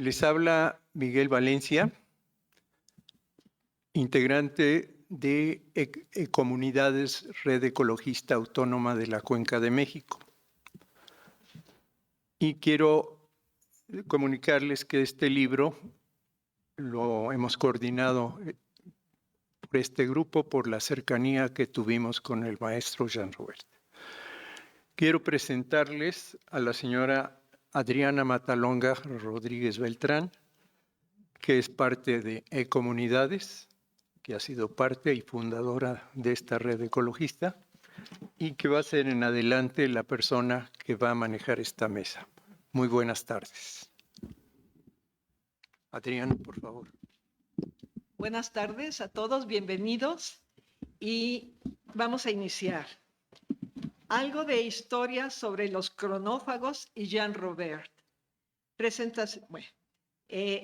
Les habla Miguel Valencia, integrante de Comunidades Red Ecologista Autónoma de la Cuenca de México. Y quiero comunicarles que este libro lo hemos coordinado por este grupo por la cercanía que tuvimos con el maestro Jean Robert. Quiero presentarles a la señora Adriana Matalonga Rodríguez Beltrán, que es parte de Comunidades, que ha sido parte y fundadora de esta red ecologista y que va a ser en adelante la persona que va a manejar esta mesa. Muy buenas tardes. Adriana, por favor. Buenas tardes a todos, bienvenidos y vamos a iniciar. Algo de historia sobre los cronófagos y Jean Robert. Presentación. Bueno,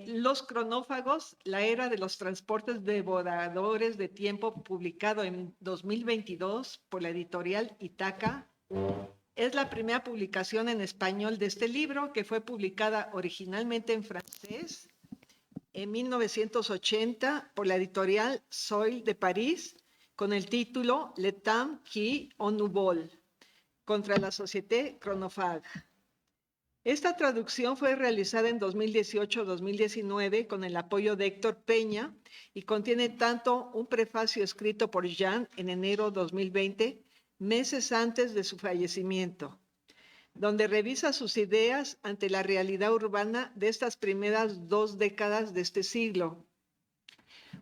los cronófagos, la era de los transportes devoradores de tiempo, publicado en 2022 por la editorial Itaca. Es la primera publicación en español de este libro, que fue publicada originalmente en francés en 1980 por la editorial Soil de París, con el título Le temps qui en nous vole, contra la Société Chronophage. Esta traducción fue realizada en 2018-2019 con el apoyo de Héctor Peña y contiene tanto un prefacio escrito por Jean en enero 2020, meses antes de su fallecimiento, donde revisa sus ideas ante la realidad urbana de estas primeras 2 décadas de este siglo.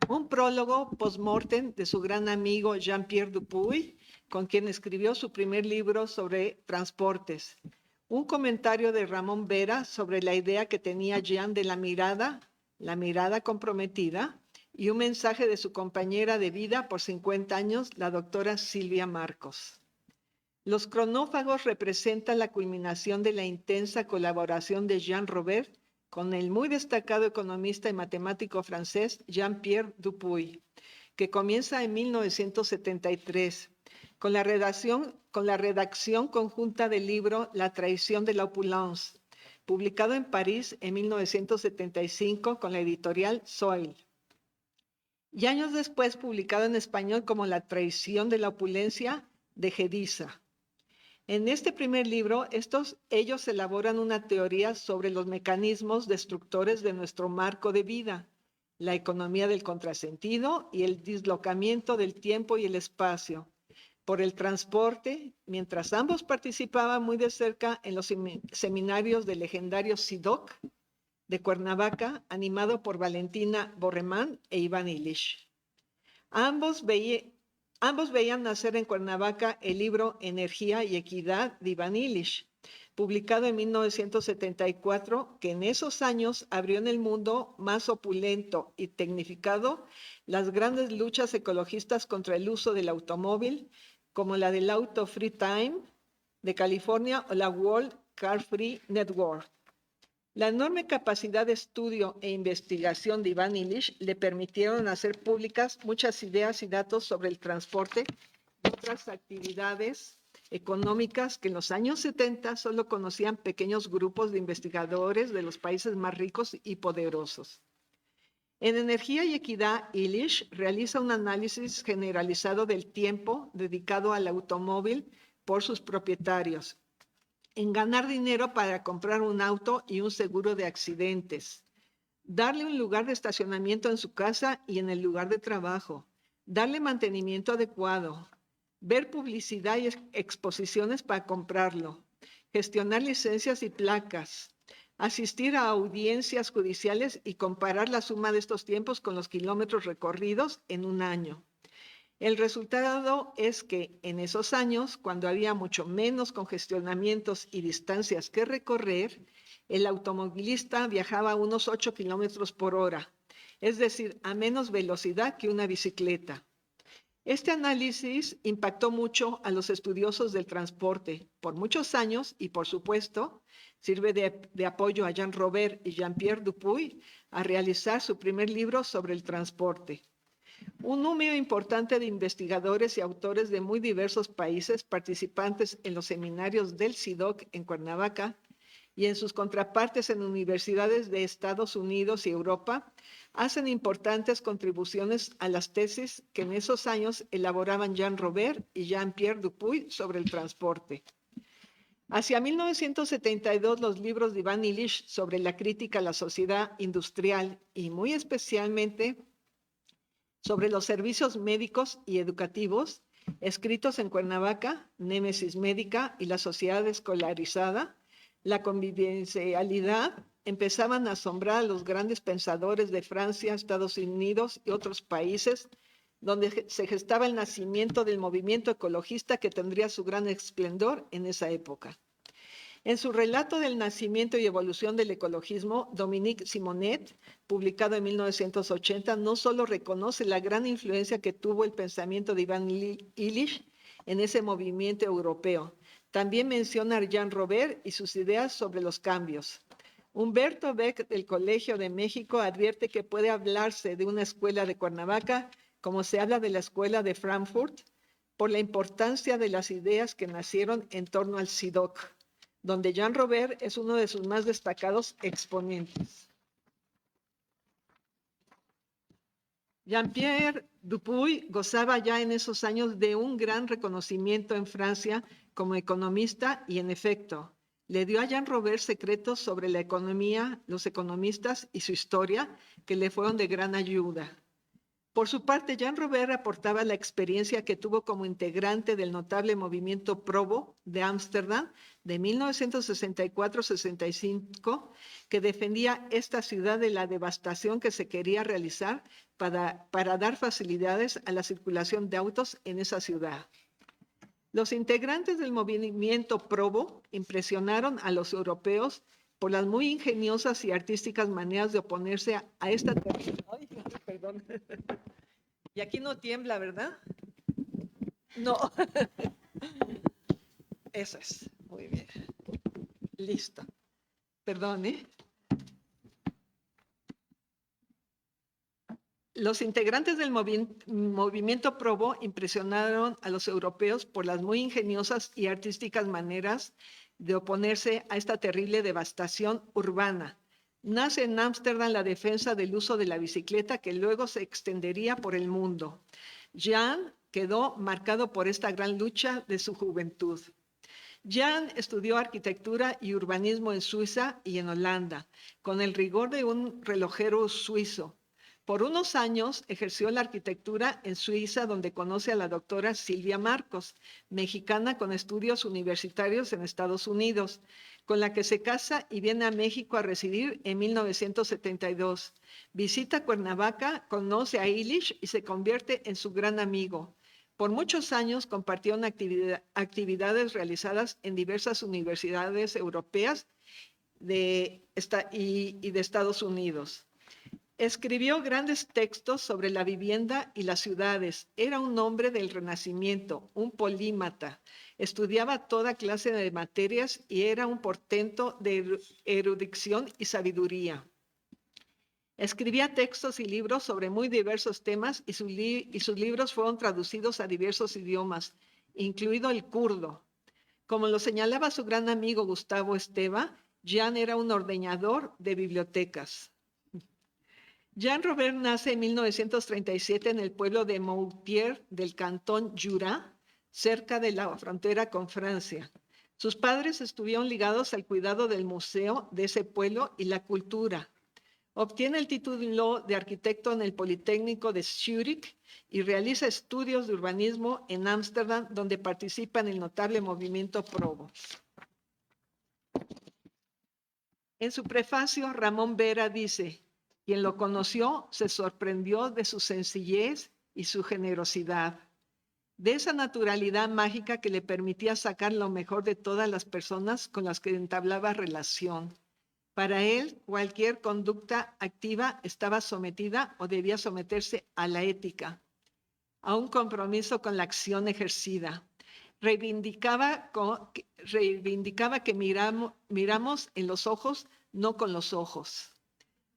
Un prólogo post-mortem de su gran amigo Jean-Pierre Dupuy, con quien escribió su primer libro sobre transportes. Un comentario de Ramón Vera sobre la idea que tenía Jean de la mirada comprometida, y un mensaje de su compañera de vida por 50 años, la doctora Silvia Marcos. Los cronófagos representan la culminación de la intensa colaboración de Jean Robert con el muy destacado economista y matemático francés Jean-Pierre Dupuy, que comienza en 1973, con la redacción conjunta del libro La traición de la opulence, publicado en París en 1975 con la editorial Soil. Y años después publicado en español como La traición de la opulencia de Gediza. En este primer libro, ellos elaboran una teoría sobre los mecanismos destructores de nuestro marco de vida, la economía del contrasentido y el dislocamiento del tiempo y el espacio, por el transporte, mientras ambos participaban muy de cerca en los seminarios del legendario SIDOC de Cuernavaca, animado por Valentina Borremán e Iván Illich. Ambos veían nacer en Cuernavaca el libro Energía y Equidad de Iván Illich, publicado en 1974, que en esos años abrió en el mundo más opulento y tecnificado las grandes luchas ecologistas contra el uso del automóvil, como la del Auto Free Time de California o la World Car Free Network. La enorme capacidad de estudio e investigación de Iván Illich le permitieron hacer públicas muchas ideas y datos sobre el transporte y otras actividades económicas que en los años 70 solo conocían pequeños grupos de investigadores de los países más ricos y poderosos. En Energía y Equidad, Illich realiza un análisis generalizado del tiempo dedicado al automóvil por sus propietarios, en ganar dinero para comprar un auto y un seguro de accidentes, darle un lugar de estacionamiento en su casa y en el lugar de trabajo, darle mantenimiento adecuado, ver publicidad y exposiciones para comprarlo, gestionar licencias y placas, asistir a audiencias judiciales y comparar la suma de estos tiempos con los kilómetros recorridos en un año. El resultado es que en esos años, cuando había mucho menos congestionamientos y distancias que recorrer, el automovilista viajaba a unos 8 kilómetros por hora, es decir, a menos velocidad que una bicicleta. Este análisis impactó mucho a los estudiosos del transporte por muchos años y, por supuesto, sirve de apoyo a Jean Robert y Jean-Pierre Dupuy a realizar su primer libro sobre el transporte. Un número importante de investigadores y autores de muy diversos países participantes en los seminarios del SIDOC en Cuernavaca y en sus contrapartes en universidades de Estados Unidos y Europa, hacen importantes contribuciones a las tesis que en esos años elaboraban Jean Robert y Jean-Pierre Dupuy sobre el transporte. Hacia 1972, los libros de Ivan Illich sobre la crítica a la sociedad industrial y muy especialmente sobre los servicios médicos y educativos, escritos en Cuernavaca, Némesis Médica y la sociedad escolarizada, la convivencialidad, empezaban a asombrar a los grandes pensadores de Francia, Estados Unidos y otros países, donde se gestaba el nacimiento del movimiento ecologista que tendría su gran esplendor en esa época. En su relato del nacimiento y evolución del ecologismo, Dominique Simonet, publicado en 1980, no solo reconoce la gran influencia que tuvo el pensamiento de Ivan Illich en ese movimiento europeo, también menciona a Jean Robert y sus ideas sobre los cambios. Humberto Beck del Colegio de México advierte que puede hablarse de una escuela de Cuernavaca como se habla de la escuela de Frankfurt, por la importancia de las ideas que nacieron en torno al CIDOC, donde Jean Robert es uno de sus más destacados exponentes. Jean-Pierre Dupuy gozaba ya en esos años de un gran reconocimiento en Francia como economista y, en efecto, le dio a Jean Robert secretos sobre la economía, los economistas y su historia que le fueron de gran ayuda. Por su parte, Jean Robert aportaba la experiencia que tuvo como integrante del notable movimiento Probo de Ámsterdam de 1964-65, que defendía esta ciudad de la devastación que se quería realizar para dar facilidades a la circulación de autos en esa ciudad. Los integrantes del movimiento Probo impresionaron a los europeos por las muy ingeniosas y artísticas maneras de oponerse a esta... Ay, perdón. Y aquí no tiembla, ¿verdad? No. Eso es. Muy bien. Listo. Perdón, ¿eh? Los integrantes del movimiento Probo impresionaron a los europeos por las muy ingeniosas y artísticas maneras de oponerse a esta terrible devastación urbana. Nace en Ámsterdam la defensa del uso de la bicicleta que luego se extendería por el mundo. Jean quedó marcado por esta gran lucha de su juventud. Jean estudió arquitectura y urbanismo en Suiza y en Holanda, con el rigor de un relojero suizo. Por unos años ejerció la arquitectura en Suiza, donde conoce a la doctora Silvia Marcos, mexicana con estudios universitarios en Estados Unidos, con la que se casa y viene a México a residir en 1972. Visita Cuernavaca, conoce a Illich y se convierte en su gran amigo. Por muchos años compartieron actividades realizadas en diversas universidades europeas y de Estados Unidos. Escribió grandes textos sobre la vivienda y las ciudades. Era un hombre del Renacimiento, un polímata. Estudiaba toda clase de materias y era un portento de erudición y sabiduría. Escribía textos y libros sobre muy diversos temas y sus libros fueron traducidos a diversos idiomas, incluido el kurdo. Como lo señalaba su gran amigo Gustavo Esteva, Jean era un ordeñador de bibliotecas. Jean Robert nace en 1937 en el pueblo de Moutier del cantón Jura, cerca de la frontera con Francia. Sus padres estuvieron ligados al cuidado del museo de ese pueblo y la cultura. Obtiene el título de arquitecto en el Politécnico de Zúrich y realiza estudios de urbanismo en Ámsterdam, donde participa en el notable movimiento Probo. En su prefacio, Ramón Vera dice: quien lo conoció se sorprendió de su sencillez y su generosidad, de esa naturalidad mágica que le permitía sacar lo mejor de todas las personas con las que entablaba relación. Para él, cualquier conducta activa estaba sometida o debía someterse a la ética, a un compromiso con la acción ejercida. Reivindicaba que miramos en los ojos, no con los ojos.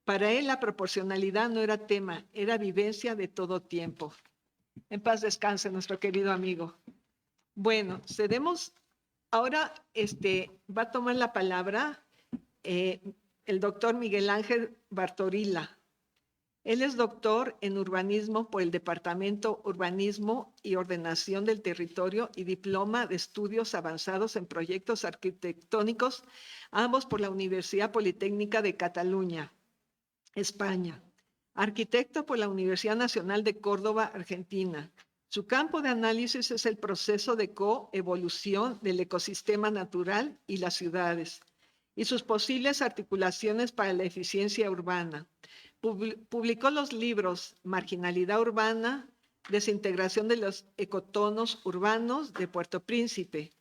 Para él la proporcionalidad no era tema, era vivencia de todo tiempo. En paz descanse nuestro querido amigo. Bueno, cedemos. Ahora va a tomar la palabra el doctor Miguel Ángel Bartorilla. Él es doctor en urbanismo por el Departamento Urbanismo y Ordenación del Territorio y diploma de estudios avanzados en proyectos arquitectónicos, ambos por la Universidad Politécnica de Cataluña, España. Arquitecto por la Universidad Nacional de Córdoba, Argentina. Su campo de análisis es el proceso de coevolución del ecosistema natural y las ciudades y sus posibles articulaciones para la eficiencia urbana. Publicó los libros Marginalidad Urbana, Desintegración de los Ecotonos Urbanos de Puerto Príncipe,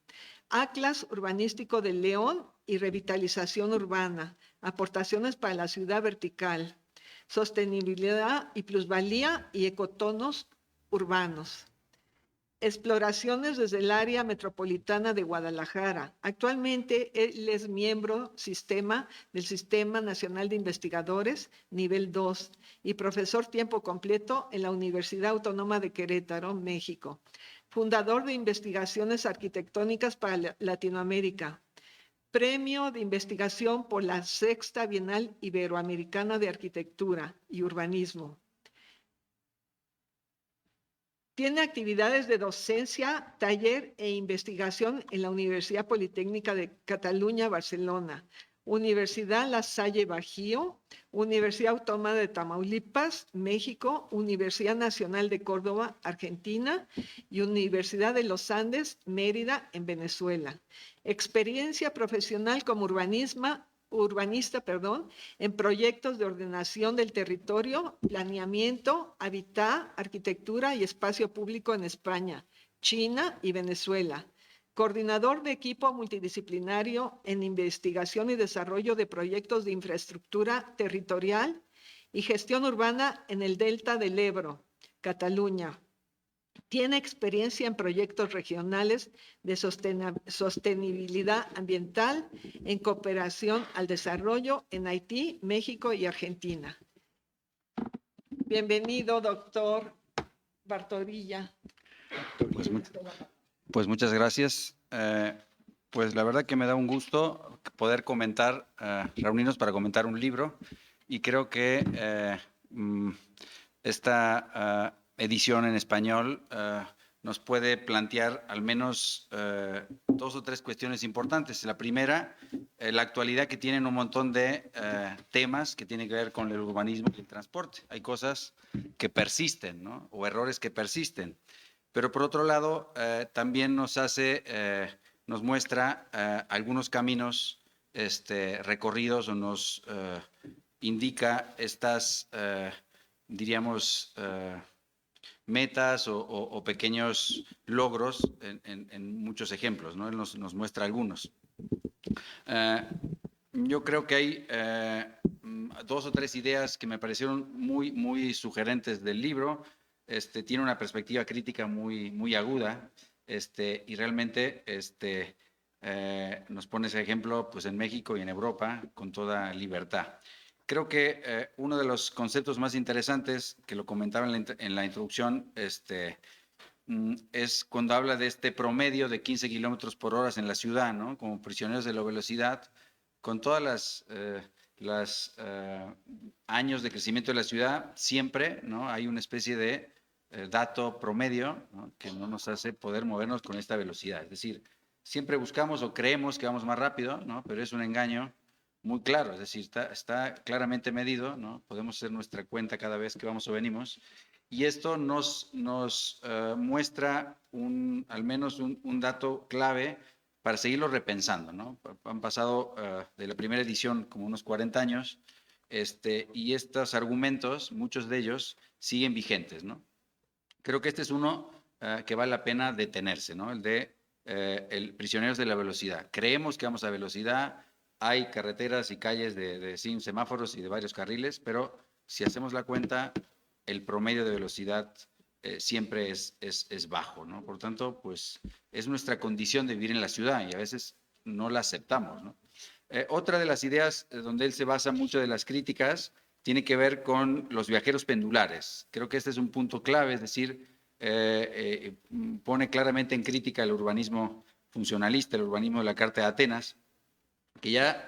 Atlas Urbanístico de León y Revitalización Urbana, Aportaciones para la Ciudad Vertical, Sostenibilidad y Plusvalía y Ecotonos Urbanos. Exploraciones desde el área metropolitana de Guadalajara. Actualmente él es miembro del Sistema Nacional de Investigadores, nivel 2, y profesor tiempo completo en la Universidad Autónoma de Querétaro, México. Fundador de Investigaciones Arquitectónicas para Latinoamérica. Premio de Investigación por la Sexta Bienal Iberoamericana de Arquitectura y Urbanismo. Tiene actividades de docencia, taller e investigación en la Universidad Politécnica de Cataluña, Barcelona, Universidad La Salle Bajío, Universidad Autónoma de Tamaulipas, México, Universidad Nacional de Córdoba, Argentina y Universidad de los Andes, Mérida, en Venezuela. Experiencia profesional como urbanista, en proyectos de ordenación del territorio, planeamiento, hábitat, arquitectura y espacio público en España, China y Venezuela. Coordinador de equipo multidisciplinario en investigación y desarrollo de proyectos de infraestructura territorial y gestión urbana en el Delta del Ebro, Cataluña. Tiene experiencia en proyectos regionales de sostenibilidad ambiental en cooperación al desarrollo en Haití, México y Argentina. Bienvenido, doctor Bartorilla. Pues muchas gracias. Pues la verdad que me da un gusto poder comentar, reunirnos para comentar un libro, y creo que esta edición en español nos puede plantear al menos 2 o 3 cuestiones importantes. La primera, la actualidad que tienen un montón de temas que tienen que ver con el urbanismo y el transporte. Hay cosas que persisten, ¿no? O errores que persisten. Pero por otro lado, también nos muestra algunos caminos recorridos, o nos indica estas, diríamos, metas o pequeños logros en muchos ejemplos, ¿no? Él nos muestra algunos. Yo creo que hay 2 o 3 ideas que me parecieron muy sugerentes del libro. Tiene una perspectiva crítica muy aguda, y realmente nos pone ese ejemplo pues, en México y en Europa con toda libertad. Creo que uno de los conceptos más interesantes, que lo comentaba en la introducción, es cuando habla de este promedio de 15 kilómetros por hora en la ciudad, ¿no? Como prisioneros de la velocidad, con todas las años de crecimiento de la ciudad, siempre, ¿no? Hay una especie de dato promedio, ¿no? Que no nos hace poder movernos con esta velocidad. Es decir, siempre buscamos o creemos que vamos más rápido, ¿no? Pero es un engaño muy claro, es decir, está claramente medido, ¿no? Podemos hacer nuestra cuenta cada vez que vamos o venimos, y esto nos muestra al menos un dato clave para seguirlo repensando, ¿no? Han pasado de la primera edición como unos 40 años, y estos argumentos, muchos de ellos, siguen vigentes, ¿no? Creo que este es uno que vale la pena detenerse, ¿no? El de prisioneros de la velocidad. Creemos que vamos a velocidad, hay carreteras y calles sin semáforos y de varios carriles, pero si hacemos la cuenta, el promedio de velocidad siempre es bajo, ¿no? Por tanto, pues es nuestra condición de vivir en la ciudad y a veces no la aceptamos, ¿no? Otra de las ideas donde él se basa mucho de las críticas tiene que ver con los viajeros pendulares. Creo que este es un punto clave, es decir, pone claramente en crítica el urbanismo funcionalista, el urbanismo de la Carta de Atenas, que ya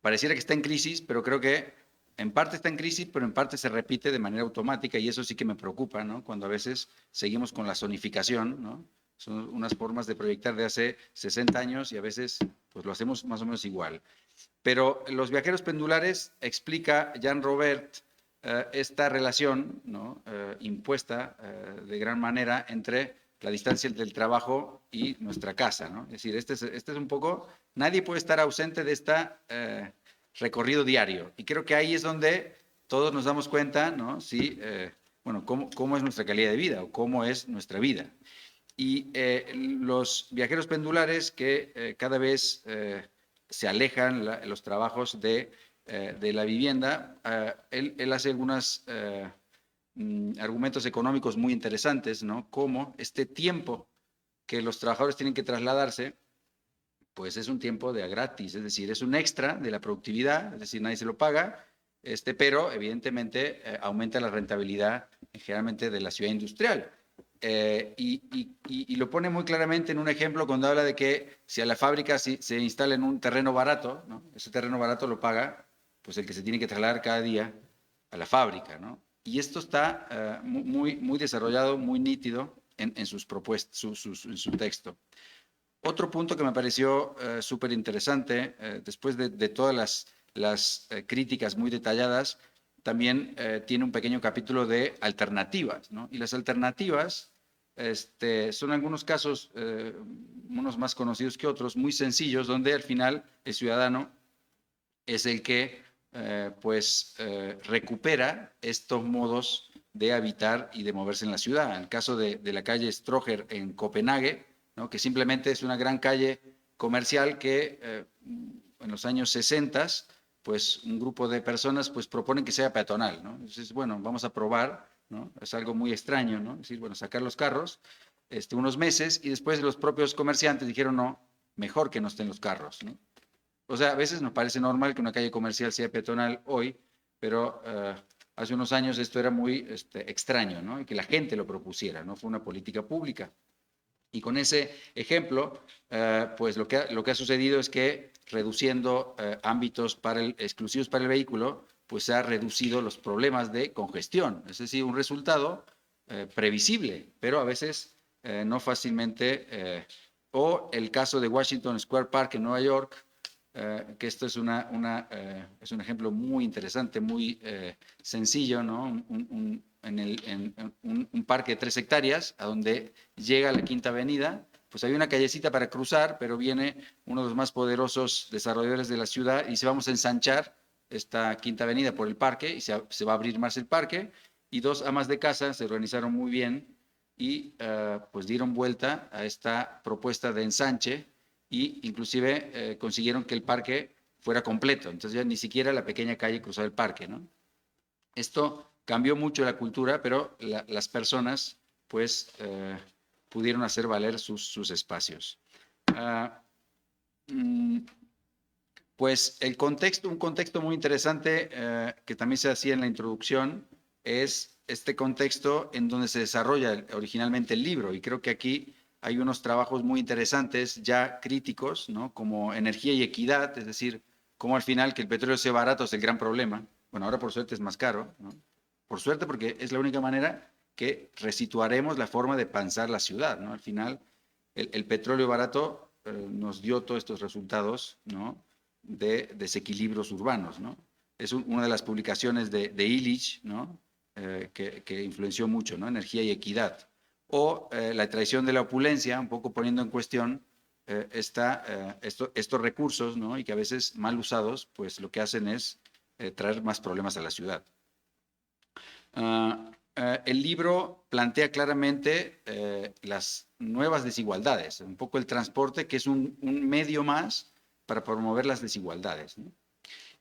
pareciera que está en crisis, pero creo que en parte está en crisis, pero en parte se repite de manera automática y eso sí que me preocupa, ¿no? Cuando a veces seguimos con la zonificación, ¿no? Son unas formas de proyectar de hace 60 años y a veces pues lo hacemos más o menos igual. Pero los viajeros pendulares explica Jean Robert esta relación, ¿no? Impuesta de gran manera entre la distancia del trabajo y nuestra casa, ¿no? Es decir, este es un poco, nadie puede estar ausente de esta recorrido diario. Y creo que ahí es donde todos nos damos cuenta, ¿no? Sí, bueno, cómo es nuestra calidad de vida o cómo es nuestra vida. Y los viajeros pendulares que cada vez se alejan los trabajos de la vivienda, él hace algunos argumentos económicos muy interesantes, ¿no? Como este tiempo que los trabajadores tienen que trasladarse, pues es un tiempo de a gratis, es decir, es un extra de la productividad, es decir, nadie se lo paga, pero evidentemente aumenta la rentabilidad generalmente de la ciudad industrial. Y lo pone muy claramente en un ejemplo cuando habla de que si a la fábrica se instala en un terreno barato, ¿no? Ese terreno barato lo paga pues el que se tiene que trasladar cada día a la fábrica, ¿no? Y esto está muy desarrollado, muy nítido en sus propuestas, en su texto. Otro punto que me pareció súper interesante, después de todas las críticas muy detalladas, también tiene un pequeño capítulo de alternativas, ¿no? Y las alternativas son algunos casos, unos más conocidos que otros, muy sencillos, donde al final el ciudadano es el que recupera estos modos de habitar y de moverse en la ciudad. En el caso de la calle Stroger en Copenhague, ¿no? Que simplemente es una gran calle comercial que en los años 60 pues un grupo de personas pues proponen que sea peatonal, ¿no? Entonces, bueno, vamos a probar, ¿no? Es algo muy extraño, ¿no? Es decir, bueno, sacar los carros unos meses y después los propios comerciantes dijeron, no, mejor que no estén los carros, ¿no? O sea, a veces nos parece normal que una calle comercial sea peatonal hoy, pero hace unos años esto era muy extraño, ¿no? Y que la gente lo propusiera, ¿no? Fue una política pública. Y con ese ejemplo, pues lo que ha sucedido es que reduciendo ámbitos exclusivos para el vehículo, pues se ha reducido los problemas de congestión. Es decir, un resultado previsible, pero a veces no fácilmente. O el caso de Washington Square Park en Nueva York, que esto es es un ejemplo muy interesante, muy sencillo, ¿no? Un parque de 3 hectáreas, a donde llega la Quinta Avenida, pues hay una callecita para cruzar, pero viene uno de los más poderosos desarrolladores de la ciudad y dice, vamos a ensanchar esta Quinta Avenida por el parque y se va a abrir más el parque, y 2 amas de casa se organizaron muy bien y pues dieron vuelta a esta propuesta de ensanche y inclusive consiguieron que el parque fuera completo. Entonces ya ni siquiera la pequeña calle cruzaba el parque, ¿no? Esto cambió mucho la cultura, pero las personas pues pudieron hacer valer sus espacios. Pues un contexto muy interesante que también se hacía en la introducción es este contexto en donde se desarrolla originalmente el libro, y creo que aquí hay unos trabajos muy interesantes ya críticos, ¿no? Como energía y equidad, es decir, cómo al final que el petróleo sea barato es el gran problema. Bueno, ahora por suerte es más caro, ¿no? Por suerte, porque es la única manera que resituaremos la forma de pensar la ciudad, ¿no? Al final, el petróleo barato nos dio todos estos resultados, ¿no? De desequilibrios urbanos, ¿no? Es una de las publicaciones de Illich, ¿no? Que influenció mucho, ¿no? Energía y equidad. O la traición de la opulencia, un poco poniendo en cuestión estos recursos, ¿no? Y que a veces mal usados, pues lo que hacen es traer más problemas a la ciudad. El libro plantea claramente las nuevas desigualdades, un poco el transporte, que es un medio más para promover las desigualdades, ¿no?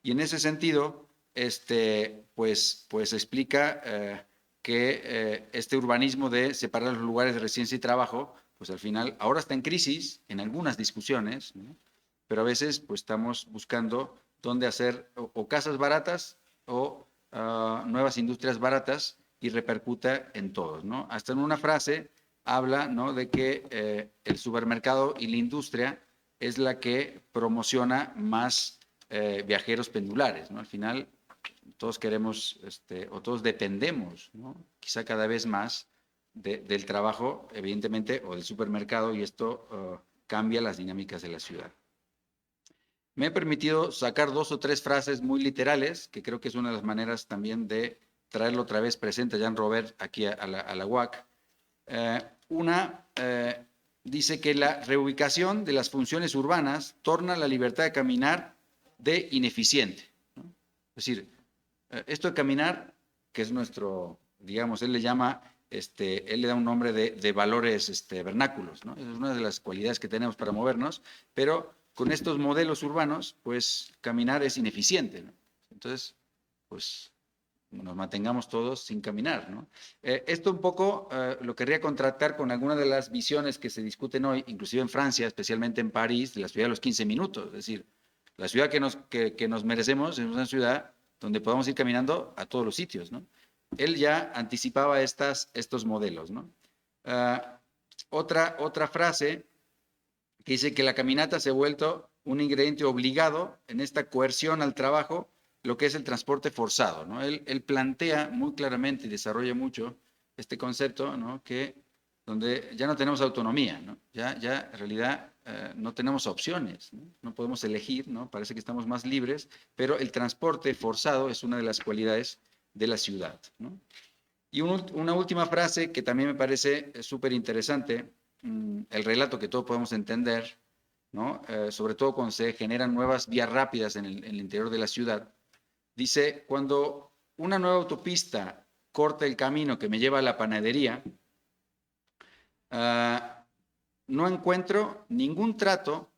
Y en ese sentido, pues explica que este urbanismo de separar los lugares de residencia y trabajo, pues al final ahora está en crisis en algunas discusiones, ¿no? Pero a veces pues estamos buscando dónde hacer o casas baratas o nuevas industrias baratas y repercuta en todos, ¿no? Hasta en una frase habla, ¿no? De que el supermercado y la industria es la que promociona más viajeros pendulares, ¿no? Al final, todos queremos o todos dependemos, ¿no? Quizá cada vez más del trabajo, evidentemente, o del supermercado, y esto cambia las dinámicas de la ciudad. Me he permitido sacar 2 o 3 frases muy literales, que creo que es una de las maneras también de traerlo otra vez presente a Jean Robert aquí a la UAC. Dice que la reubicación de las funciones urbanas torna la libertad de caminar de ineficiente, ¿no? Es decir, esto de caminar, que es nuestro, digamos, él le llama, él le da un nombre de valores vernáculos, ¿no? Es una de las cualidades que tenemos para movernos, pero con estos modelos urbanos, pues caminar es ineficiente, ¿no? Entonces, pues nos mantengamos todos sin caminar, ¿no? Esto un poco lo querría contrastar con algunas de las visiones que se discuten hoy, inclusive en Francia, especialmente en París, de la ciudad de los 15 minutos. Es decir, la ciudad que nos merecemos es una ciudad donde podamos ir caminando a todos los sitios, ¿no? Él ya anticipaba estos modelos, ¿no? Otra frase que dice que la caminata se ha vuelto un ingrediente obligado en esta coerción al trabajo, lo que es el transporte forzado, ¿no? Él plantea muy claramente y desarrolla mucho este concepto, ¿no? Que donde ya no tenemos autonomía, ¿no? Ya en realidad no tenemos opciones, ¿no? No podemos elegir, ¿no? Parece que estamos más libres, pero el transporte forzado es una de las cualidades de la ciudad, ¿no? Y una última frase que también me parece súper interesante, el relato que todos podemos entender, ¿no? Sobre todo cuando se generan nuevas vías rápidas en el interior de la ciudad. Dice, cuando una nueva autopista corta el camino que me lleva a la panadería, no encuentro ningún trato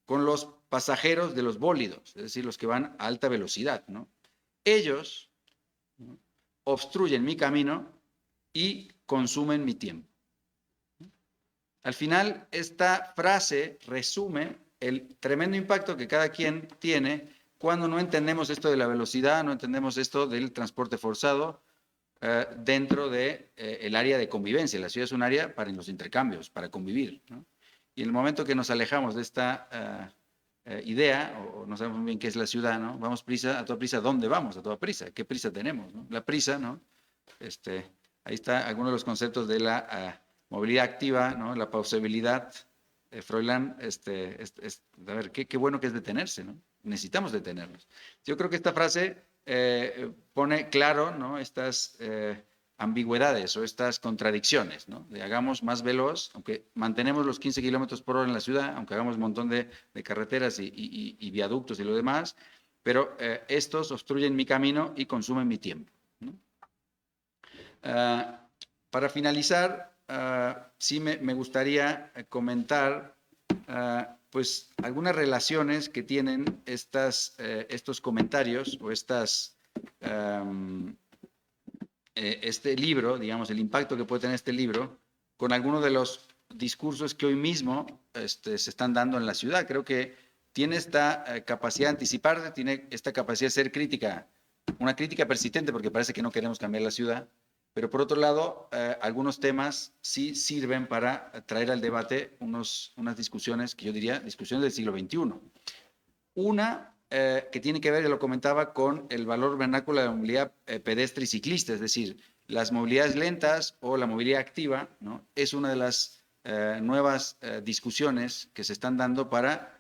con los pasajeros de los bólidos, es decir, los que van a alta velocidad, ¿no? Ellos, ¿no?, obstruyen mi camino y consumen mi tiempo. Al final, esta frase resume el tremendo impacto que cada quien tiene cuando no entendemos esto de la velocidad, no entendemos esto del transporte forzado dentro del área de convivencia. La ciudad es un área para los intercambios, para convivir, ¿no? Y en el momento que nos alejamos de esta idea, o no sabemos muy bien qué es la ciudad, ¿no? Vamos a toda prisa. ¿Dónde vamos? A toda prisa. ¿Qué prisa tenemos, no? La prisa, ¿no? Ahí está algunos de los conceptos de la movilidad activa, ¿no? La pausabilidad. Froilán, a ver, qué bueno que es detenerse, ¿no? Necesitamos detenernos. Yo creo que esta frase pone claro, ¿no?, estas ambigüedades o estas contradicciones, ¿no? De hagamos más veloz, aunque mantenemos los 15 kilómetros por hora en la ciudad, aunque hagamos un montón de carreteras y viaductos y lo demás, pero estos obstruyen mi camino y consumen mi tiempo, ¿no? Para finalizar, sí me gustaría comentar pues algunas relaciones que tienen estos comentarios o este libro, digamos, el impacto que puede tener este libro con algunos de los discursos que hoy mismo se están dando en la ciudad. Creo que tiene esta capacidad de anticiparse, tiene esta capacidad de ser crítica, una crítica persistente porque parece que no queremos cambiar la ciudad, pero por otro lado, algunos temas sí sirven para traer al debate unas discusiones que yo diría discusiones del siglo XXI. Una que tiene que ver, ya lo comentaba, con el valor vernáculo de la movilidad pedestre y ciclista, es decir, las movilidades lentas o la movilidad activa, ¿no?, es una de las nuevas discusiones que se están dando para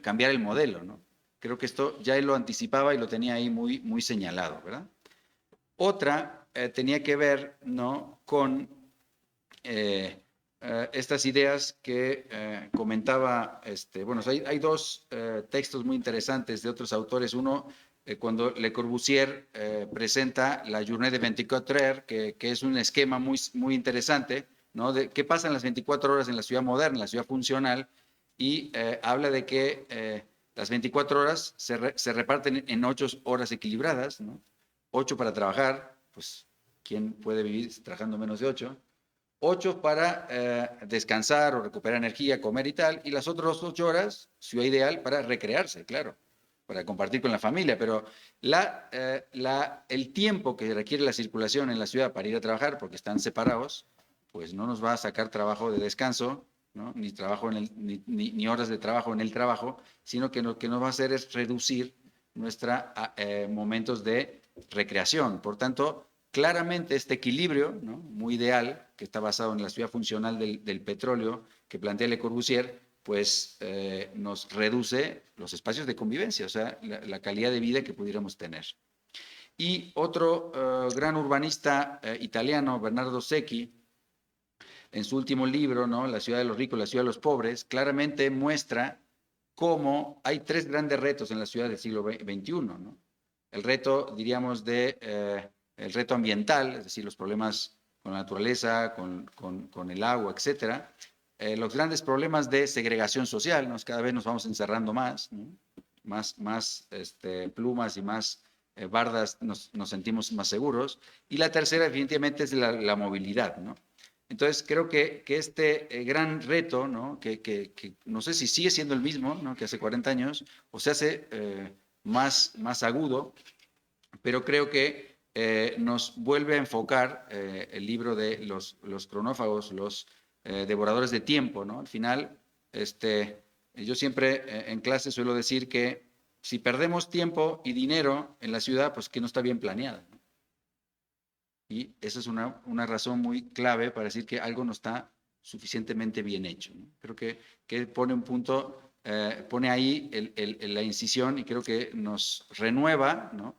cambiar el modelo, ¿no? Creo que esto ya él lo anticipaba y lo tenía ahí muy, muy señalado, ¿verdad? Otra tenía que ver, ¿no?, con estas ideas que comentaba, bueno, hay 2 textos muy interesantes de otros autores. Uno, cuando Le Corbusier presenta la Journée de 24 heures, que es un esquema muy, muy interesante, ¿no?, de qué pasa en las 24 horas en la ciudad moderna, en la ciudad funcional, y habla de que las 24 horas se reparten en 8 horas equilibradas, ¿no? 8 para trabajar, pues, ¿quién puede vivir trabajando menos de 8? 8 para descansar o recuperar energía, comer y tal, y las otras 8 horas, ciudad ideal, para recrearse, claro, para compartir con la familia, pero el tiempo que requiere la circulación en la ciudad para ir a trabajar, porque están separados, pues no nos va a sacar trabajo de descanso ¿no? Ni trabajo ni horas de trabajo en el trabajo, sino que lo que nos va a hacer es reducir nuestros momentos de recreación. Por tanto, claramente este equilibrio, ¿no?, muy ideal, que está basado en la ciudad funcional del petróleo que plantea Le Corbusier, pues nos reduce los espacios de convivencia, o sea, la calidad de vida que pudiéramos tener. Y otro gran urbanista italiano, Bernardo Secchi, en su último libro, ¿no?, La ciudad de los ricos, la ciudad de los pobres, claramente muestra cómo hay tres grandes retos en la ciudad del siglo XXI, ¿no? El reto, diríamos, el reto ambiental, es decir, los problemas con la naturaleza, con el agua, etcétera. Los grandes problemas de segregación social, ¿no? Cada vez nos vamos encerrando más, ¿no? Más plumas y más bardas nos sentimos más seguros. Y la tercera, definitivamente, es la movilidad, ¿no? Entonces, creo que este gran reto, ¿no?, que no sé si sigue siendo el mismo, ¿no?, que hace 40 años, o se hace más agudo, pero creo que nos vuelve a enfocar el libro de los cronófagos, los devoradores de tiempo, ¿no? Al final, yo siempre en clase suelo decir que si perdemos tiempo y dinero en la ciudad, pues que no está bien planeada, ¿no? Y esa es una razón muy clave para decir que algo no está suficientemente bien hecho, ¿no? Creo que pone un punto, pone ahí la incisión y creo que nos renueva, ¿no?,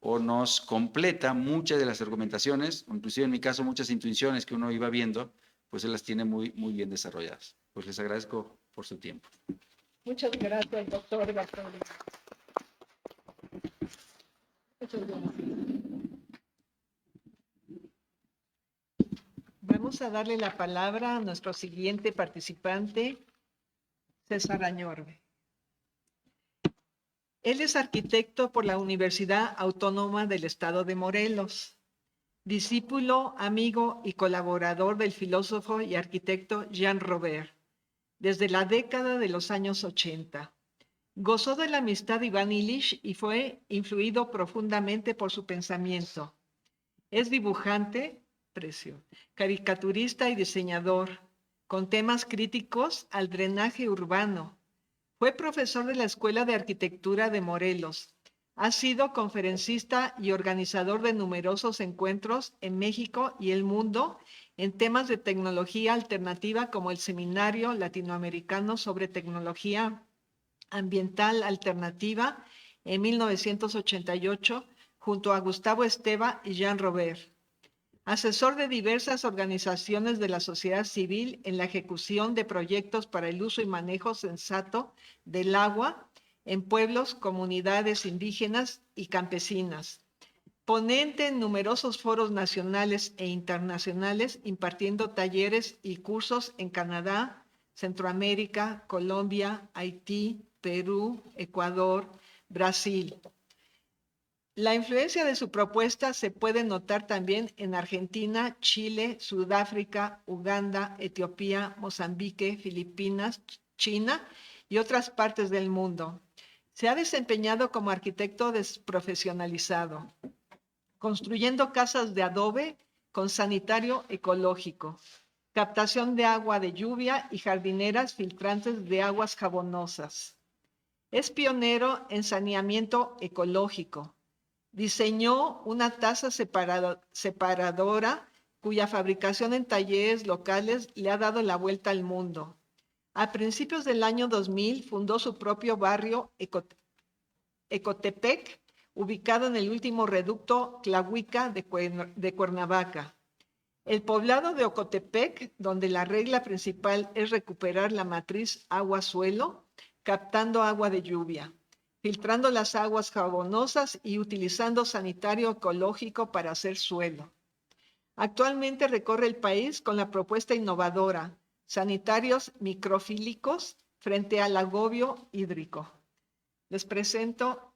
o nos completa muchas de las argumentaciones, inclusive en mi caso muchas intuiciones que uno iba viendo, pues él las tiene muy bien desarrolladas. Pues les agradezco por su tiempo. Muchas gracias, doctor Bartoli. Muchas gracias. Vamos a darle la palabra a nuestro siguiente participante, César Añorbe. Él es arquitecto por la Universidad Autónoma del Estado de Morelos, discípulo, amigo y colaborador del filósofo y arquitecto Jean Robert, desde la década de los años 80. Gozó de la amistad de Ivan Illich y fue influido profundamente por su pensamiento. Es dibujante, caricaturista y diseñador, con temas críticos al drenaje urbano. Fue profesor de la Escuela de Arquitectura de Morelos. Ha sido conferencista y organizador de numerosos encuentros en México y el mundo en temas de tecnología alternativa, como el Seminario Latinoamericano sobre Tecnología Ambiental Alternativa en 1988, junto a Gustavo Esteva y Jean Robert. Asesor de diversas organizaciones de la sociedad civil en la ejecución de proyectos para el uso y manejo sensato del agua en pueblos, comunidades indígenas y campesinas. Ponente en numerosos foros nacionales e internacionales, impartiendo talleres y cursos en Canadá, Centroamérica, Colombia, Haití, Perú, Ecuador, Brasil. La influencia de su propuesta se puede notar también en Argentina, Chile, Sudáfrica, Uganda, Etiopía, Mozambique, Filipinas, China y otras partes del mundo. Se ha desempeñado como arquitecto desprofesionalizado, construyendo casas de adobe con sanitario ecológico, captación de agua de lluvia y jardineras filtrantes de aguas jabonosas. Es pionero en saneamiento ecológico. Diseñó una taza separadora cuya fabricación en talleres locales le ha dado la vuelta al mundo. A principios del año 2000 fundó su propio barrio Ecotepec, ubicado en el último reducto Tlahuica de Cuernavaca. El poblado de Ocotepec, donde la regla principal es recuperar la matriz agua-suelo, captando agua de lluvia, filtrando las aguas jabonosas y utilizando sanitario ecológico para hacer suelo. Actualmente recorre el país con la propuesta innovadora, sanitarios microfílicos frente al agobio hídrico. Les presento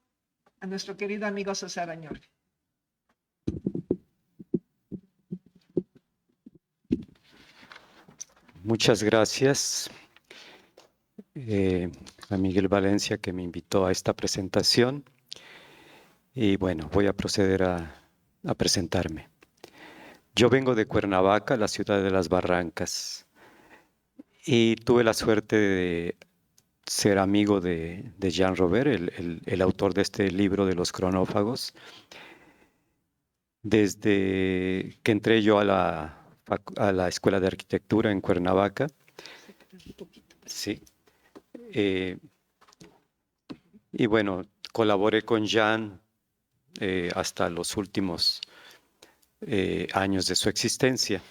a nuestro querido amigo César Añorbe. Muchas gracias a Miguel Valencia, que me invitó a esta presentación. Y bueno, voy a proceder a presentarme. Yo vengo de Cuernavaca, la ciudad de las Barrancas. Y tuve la suerte de ser amigo de Jean Robert, el autor de este libro de los cronófagos. Desde que entré yo a a la Escuela de Arquitectura en Cuernavaca, sí. eh, y bueno, colaboré con Jean hasta los últimos años de su existencia.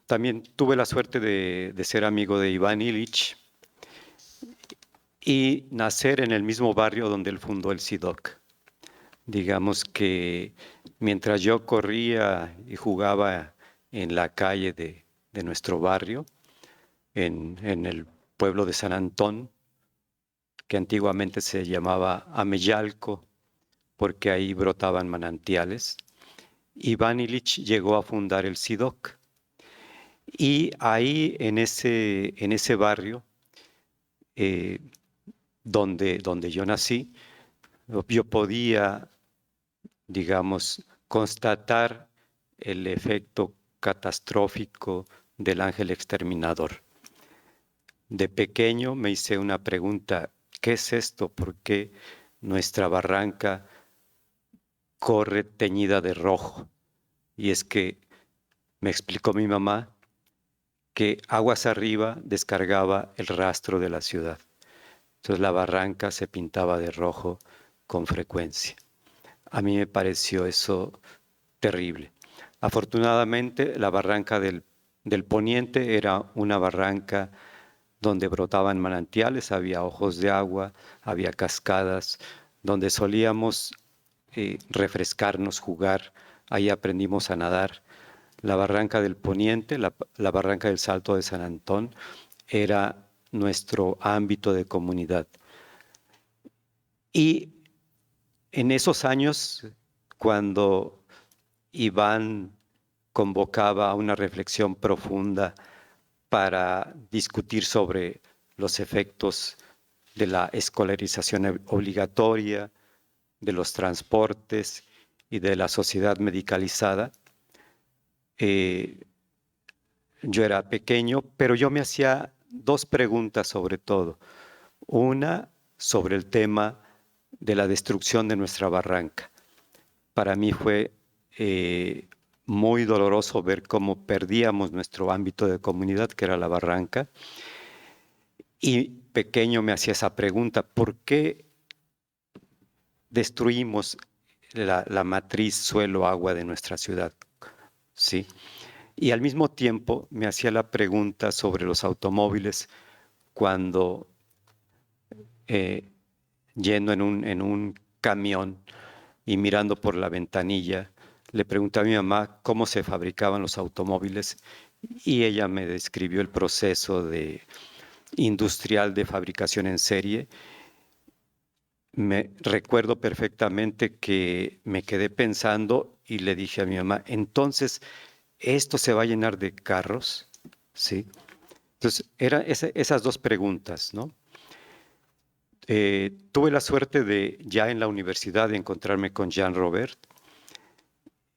También tuve la suerte de ser amigo de Iván Illich y nacer en el mismo barrio donde él fundó el CIDOC. Digamos que mientras yo corría y jugaba en la calle de nuestro barrio, en el pueblo de San Antón, que antiguamente se llamaba Ameyalco, porque ahí brotaban manantiales, Iván Illich llegó a fundar el CIDOC. Y ahí en ese barrio donde yo nací, yo podía, digamos, constatar el efecto catastrófico del ángel exterminador. De pequeño me hice una pregunta: ¿qué es esto? ¿Por qué nuestra barranca corre teñida de rojo? Y es que me explicó mi mamá que aguas arriba descargaba el rastro de la ciudad. Entonces la barranca se pintaba de rojo con frecuencia. A mí me pareció eso terrible. Afortunadamente, la barranca del Poniente era una barranca donde brotaban manantiales, había ojos de agua, había cascadas, donde solíamos refrescarnos, jugar. Ahí aprendimos a nadar. La barranca del Poniente, la barranca del Salto de San Antón, era nuestro ámbito de comunidad. Y en esos años, cuando Iván convocaba a una reflexión profunda para discutir sobre los efectos de la escolarización obligatoria, de los transportes y de la sociedad medicalizada, yo era pequeño, pero yo me hacía dos preguntas sobre todo. Una sobre el tema de la destrucción de nuestra barranca. Para mí fue muy doloroso ver cómo perdíamos nuestro ámbito de comunidad, que era la barranca. Y pequeño me hacía esa pregunta: ¿por qué destruimos la matriz suelo-agua de nuestra ciudad? ¿Sí? Y al mismo tiempo me hacía la pregunta sobre los automóviles cuando yendo en un camión y mirando por la ventanilla, le pregunté a mi mamá cómo se fabricaban los automóviles y ella me describió el proceso industrial de fabricación en serie. Me recuerdo perfectamente que me quedé pensando y le dije a mi mamá: entonces, ¿esto se va a llenar de carros? ¿Sí? Entonces, eran esas dos preguntas, ¿no? Tuve la suerte de, ya en la universidad, de encontrarme con Jean Robert.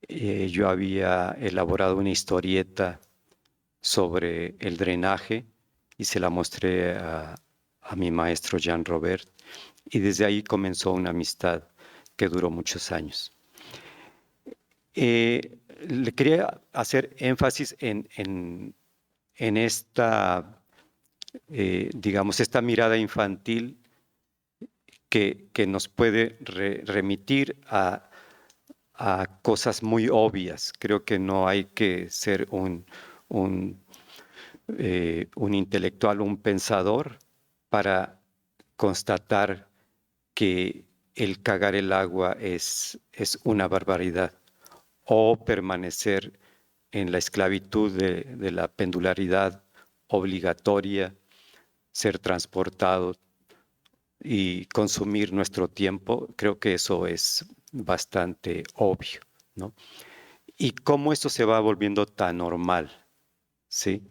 Yo había elaborado una historieta sobre el drenaje y se la mostré a mi maestro Jean Robert, y desde ahí comenzó una amistad que duró muchos años. Le quería hacer énfasis en esta, digamos, esta mirada infantil que nos puede remitir a cosas muy obvias. Creo que no hay que ser un intelectual, un pensador, para constatar que el cagar el agua es una barbaridad, o permanecer en la esclavitud de la pendularidad obligatoria, ser transportado y consumir nuestro tiempo. Creo que eso es bastante obvio, ¿no? Y cómo esto se va volviendo tan normal, ¿sí?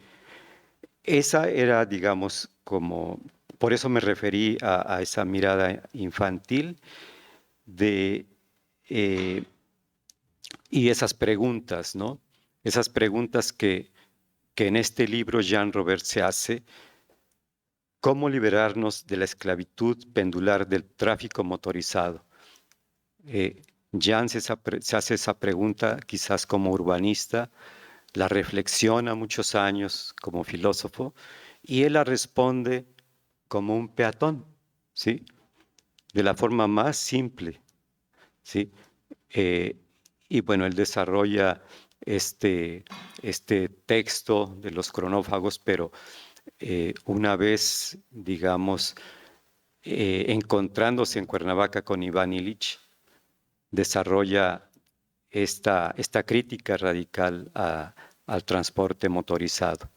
Esa era, digamos, como, por eso me referí a esa mirada infantil y esas preguntas, ¿no? Esas preguntas que que en este libro Jean Robert se hace, ¿cómo liberarnos de la esclavitud pendular del tráfico motorizado? Jean se hace esa pregunta quizás como urbanista, la reflexiona muchos años como filósofo y él la responde como un peatón, ¿sí? De la forma más simple, ¿sí? Y bueno, él desarrolla este texto de los cronófagos, pero una vez, digamos, encontrándose en Cuernavaca con Iván Illich, desarrolla esta crítica radical al transporte motorizado.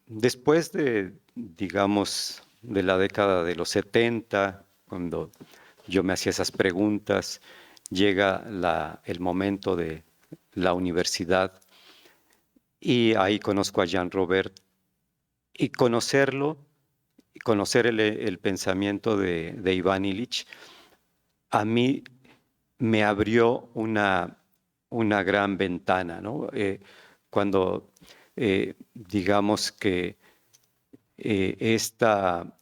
Después de, digamos, de la década de los 70, cuando yo me hacía esas preguntas, llega el momento de la universidad y ahí conozco a Jean Robert y conocerlo, conocer el pensamiento de Iván Illich, a mí me abrió una gran ventana, ¿no? Cuando digamos que esta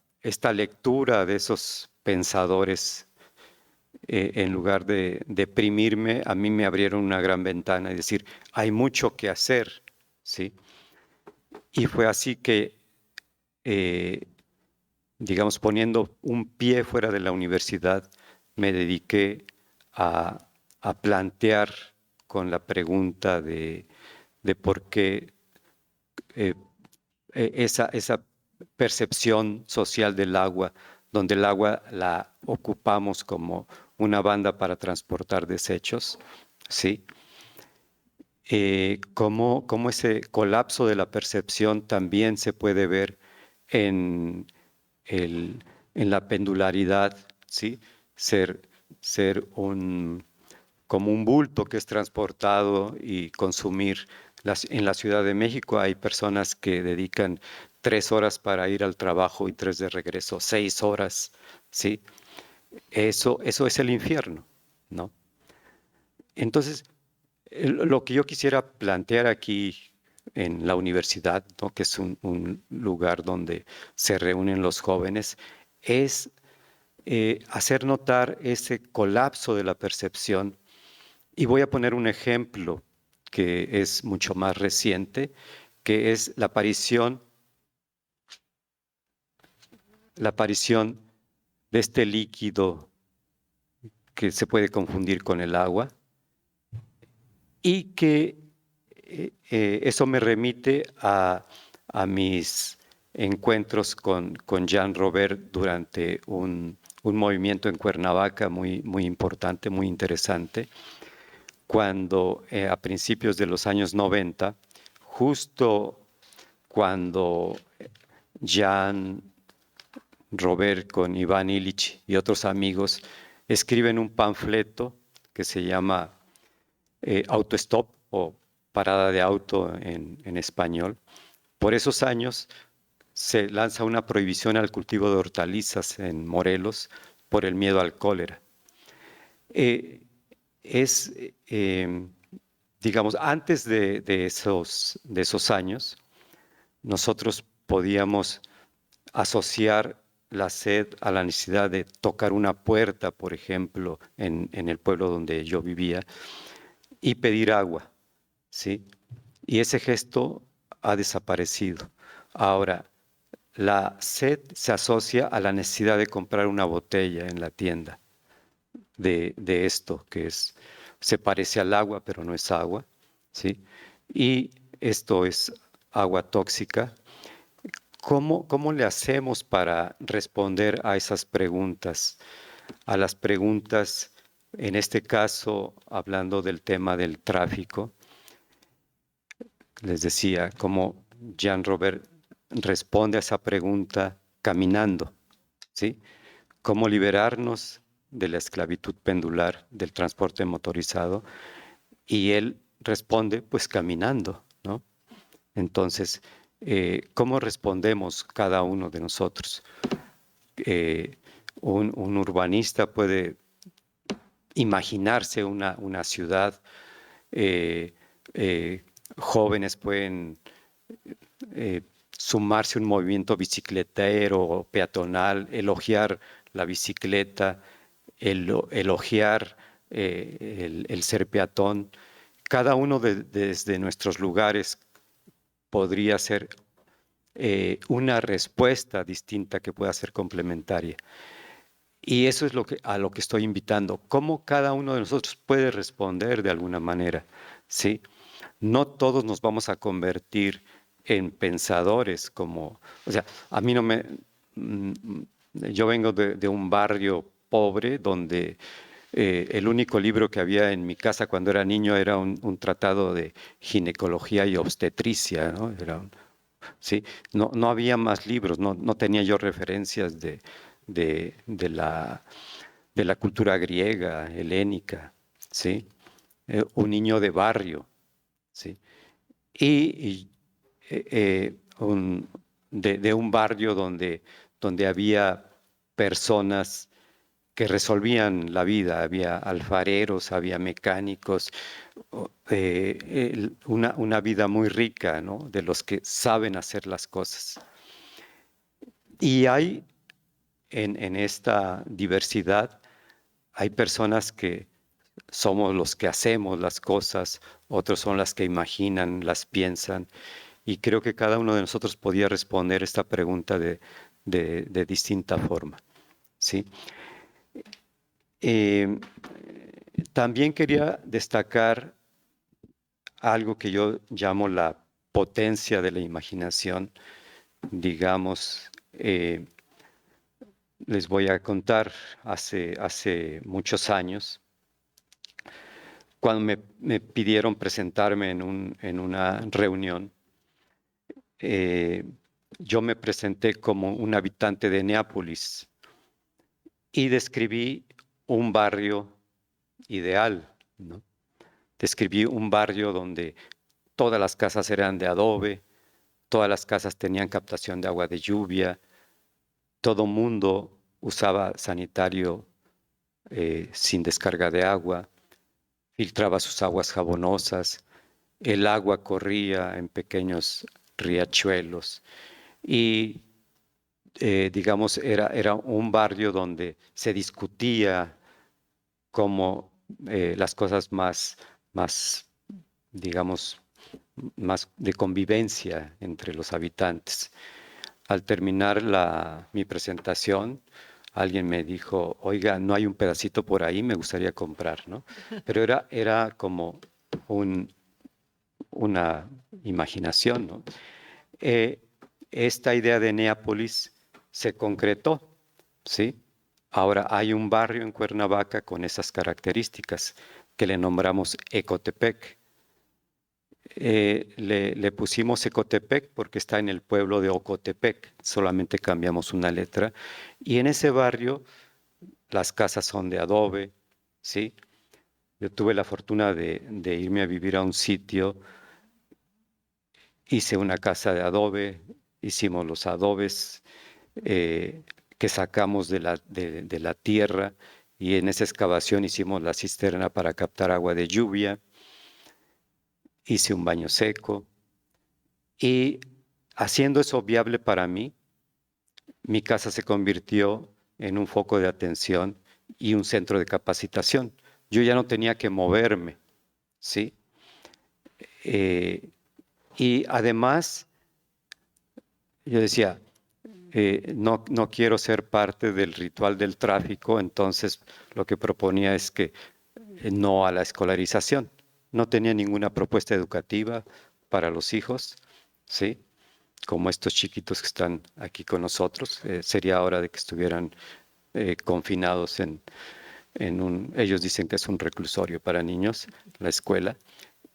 lectura de esos pensadores, en lugar de deprimirme, a mí me abrieron una gran ventana, es decir, hay mucho que hacer, ¿sí? Y fue así que, digamos, poniendo un pie fuera de la universidad, me dediqué a plantear con la pregunta de por qué esa percepción social del agua, donde el agua la ocupamos como una banda para transportar desechos, ¿sí? Cómo ese colapso de la percepción también se puede ver en la pendularidad, ¿sí? Ser como un bulto que es transportado y consumir. En la Ciudad de México hay personas que dedican 3 horas para ir al trabajo y 3 de regreso, 6 horas, ¿sí? Eso es el infierno, ¿no? Entonces, lo que yo quisiera plantear aquí en la universidad, ¿no? Que es un lugar donde se reúnen los jóvenes, es hacer notar ese colapso de la percepción. Y voy a poner un ejemplo que es mucho más reciente, que es la aparición de este líquido que se puede confundir con el agua y que eso me remite a mis encuentros con Jean Robert durante un movimiento en Cuernavaca muy, muy importante, muy interesante, cuando a principios de los años 90, justo cuando Jean Robert con Iván Illich y otros amigos escriben un panfleto que se llama Autostop o parada de auto en español. Por esos años se lanza una prohibición al cultivo de hortalizas en Morelos por el miedo al cólera. Digamos, antes de esos años, nosotros podíamos asociar la sed a la necesidad de tocar una puerta, por ejemplo, en el pueblo donde yo vivía, y pedir agua, ¿sí? Y ese gesto ha desaparecido. Ahora, la sed se asocia a la necesidad de comprar una botella en la tienda de esto que se parece al agua, pero no es agua, ¿sí? Y esto es agua tóxica. ¿Cómo le hacemos para responder a esas preguntas? A las preguntas, en este caso, hablando del tema del tráfico, les decía, cómo Jean Robert responde a esa pregunta caminando, ¿sí? ¿Cómo liberarnos de la esclavitud pendular del transporte motorizado? Y él responde, pues caminando, ¿no? Entonces, ¿cómo respondemos cada uno de nosotros? Un urbanista puede imaginarse una ciudad jóvenes pueden sumarse a un movimiento bicicletero o peatonal, elogiar la bicicleta, elogiar el ser peatón. Cada uno desde nuestros lugares podría ser una respuesta distinta que pueda ser complementaria. Y eso es a lo que estoy invitando. ¿Cómo cada uno de nosotros puede responder de alguna manera? ¿Sí? No todos nos vamos a convertir en pensadores o sea, a mí no me... Yo vengo de un barrio pobre donde el único libro que había en mi casa cuando era niño era un tratado de ginecología y obstetricia, ¿no? ¿Sí? No había más libros, no tenía yo referencias de la cultura griega, helénica, ¿sí? Un niño de barrio, ¿sí? Y de un barrio donde había personas que resolvían la vida, había alfareros, había mecánicos, una vida muy rica, ¿no? De los que saben hacer las cosas. Y hay en esta diversidad, hay personas que somos los que hacemos las cosas, otros son las que imaginan, las piensan, y creo que cada uno de nosotros podía responder esta pregunta de distinta forma, ¿sí? También quería destacar algo que yo llamo la potencia de la imaginación. Digamos, les voy a contar hace muchos años, cuando me pidieron presentarme en una reunión, yo me presenté como un habitante de Neápolis y describí un barrio ideal, ¿no? Describí un barrio donde todas las casas eran de adobe, todas las casas tenían captación de agua de lluvia, todo mundo usaba sanitario sin descarga de agua, filtraba sus aguas jabonosas, el agua corría en pequeños riachuelos y digamos era un barrio donde se discutía como las cosas más, digamos, más de convivencia entre los habitantes. Al terminar mi presentación, alguien me dijo, oiga, no hay un pedacito por ahí, me gustaría comprar, ¿no? Pero era como una imaginación, ¿no? Esta idea de Neápolis se concretó, ¿sí? Ahora hay un barrio en Cuernavaca con esas características que le nombramos Ecotepec. Le pusimos Ecotepec porque está en el pueblo de Ocotepec, solamente cambiamos una letra. Y en ese barrio las casas son de adobe, ¿sí? Yo tuve la fortuna de irme a vivir a un sitio, hice una casa de adobe, hicimos los adobes que sacamos de la tierra y en esa excavación hicimos la cisterna para captar agua de lluvia. Hice un baño seco y haciendo eso viable para mí, mi casa se convirtió en un foco de atención y un centro de capacitación. Yo ya no tenía que moverme, ¿sí? Y además, yo decía, no quiero ser parte del ritual del tráfico, entonces lo que proponía es que no a la escolarización. No tenía ninguna propuesta educativa para los hijos, ¿sí? Como estos chiquitos que están aquí con nosotros. Sería hora de que estuvieran confinados ellos dicen que es un reclusorio para niños, la escuela.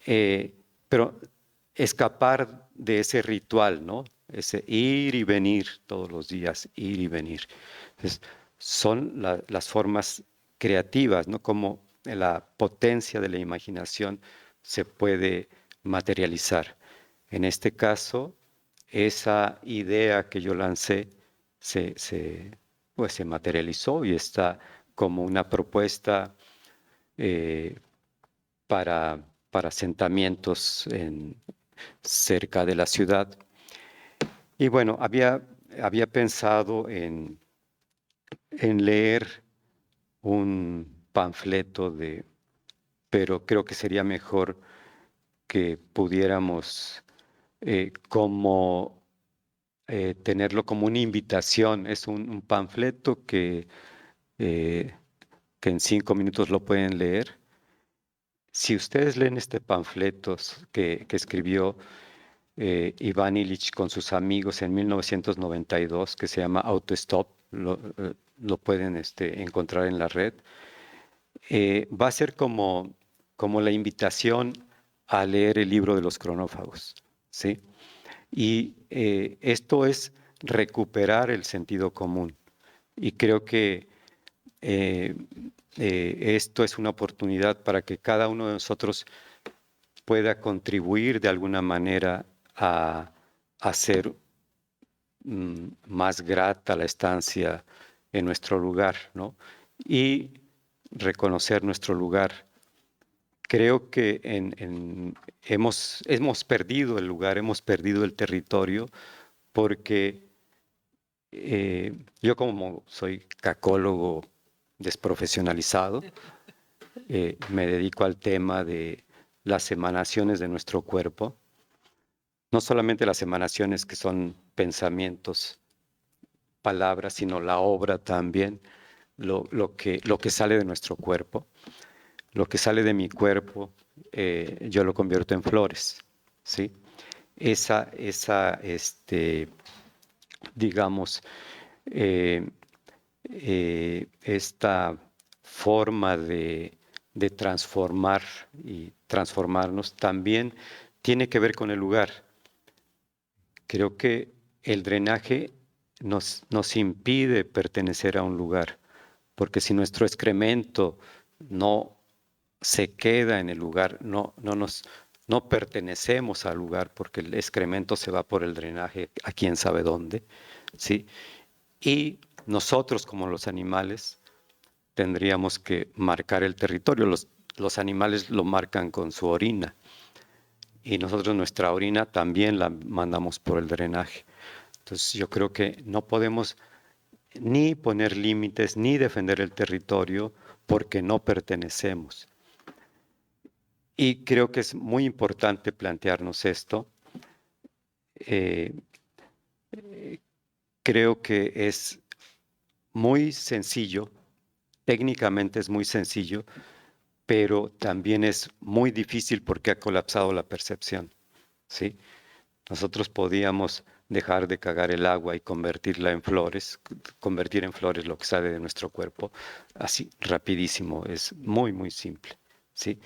Pero escapar de ese ritual, ¿no? Ese ir y venir todos los días, ir y venir. Entonces, son las formas creativas, ¿no? Como la potencia de la imaginación se puede materializar. En este caso, esa idea que yo lancé pues se materializó y está como una propuesta para para asentamientos cerca de la ciudad. Y bueno, había pensado en leer un panfleto pero creo que sería mejor que pudiéramos tenerlo como una invitación. Es un panfleto que en 5 minutos lo pueden leer. Si ustedes leen este panfleto que escribió Iván Ilich con sus amigos en 1992, que se llama Autostop, lo pueden encontrar en la red, va a ser como la invitación a leer el libro de los cronófagos, ¿sí? Y esto es recuperar el sentido común. Y creo que esto es una oportunidad para que cada uno de nosotros pueda contribuir de alguna manera a hacer más grata la estancia en nuestro lugar, ¿no? Y reconocer nuestro lugar. Creo que hemos perdido el lugar, hemos perdido el territorio, porque yo, como soy cacólogo desprofesionalizado, me dedico al tema de las emanaciones de nuestro cuerpo. No solamente las emanaciones que son pensamientos, palabras, sino la obra también, lo que sale de nuestro cuerpo. Lo que sale de mi cuerpo, yo lo convierto en flores, ¿sí? Digamos, esta forma de transformar y transformarnos también tiene que ver con el lugar. Creo que el drenaje nos impide pertenecer a un lugar, porque si nuestro excremento no se queda en el lugar, no pertenecemos al lugar, porque el excremento se va por el drenaje a quién sabe dónde, ¿sí? Y nosotros, como los animales, tendríamos que marcar el territorio. Los animales lo marcan con su orina, y nosotros nuestra orina también la mandamos por el drenaje. Entonces yo creo que no podemos ni poner límites ni defender el territorio porque no pertenecemos. Y creo que es muy importante plantearnos esto. Creo que es muy sencillo, técnicamente es muy sencillo, pero también es muy difícil porque ha colapsado la percepción, ¿sí? Nosotros podíamos dejar de cagar el agua y convertirla en flores, convertir en flores lo que sale de nuestro cuerpo, así, rapidísimo, es muy, muy simple, ¿sí?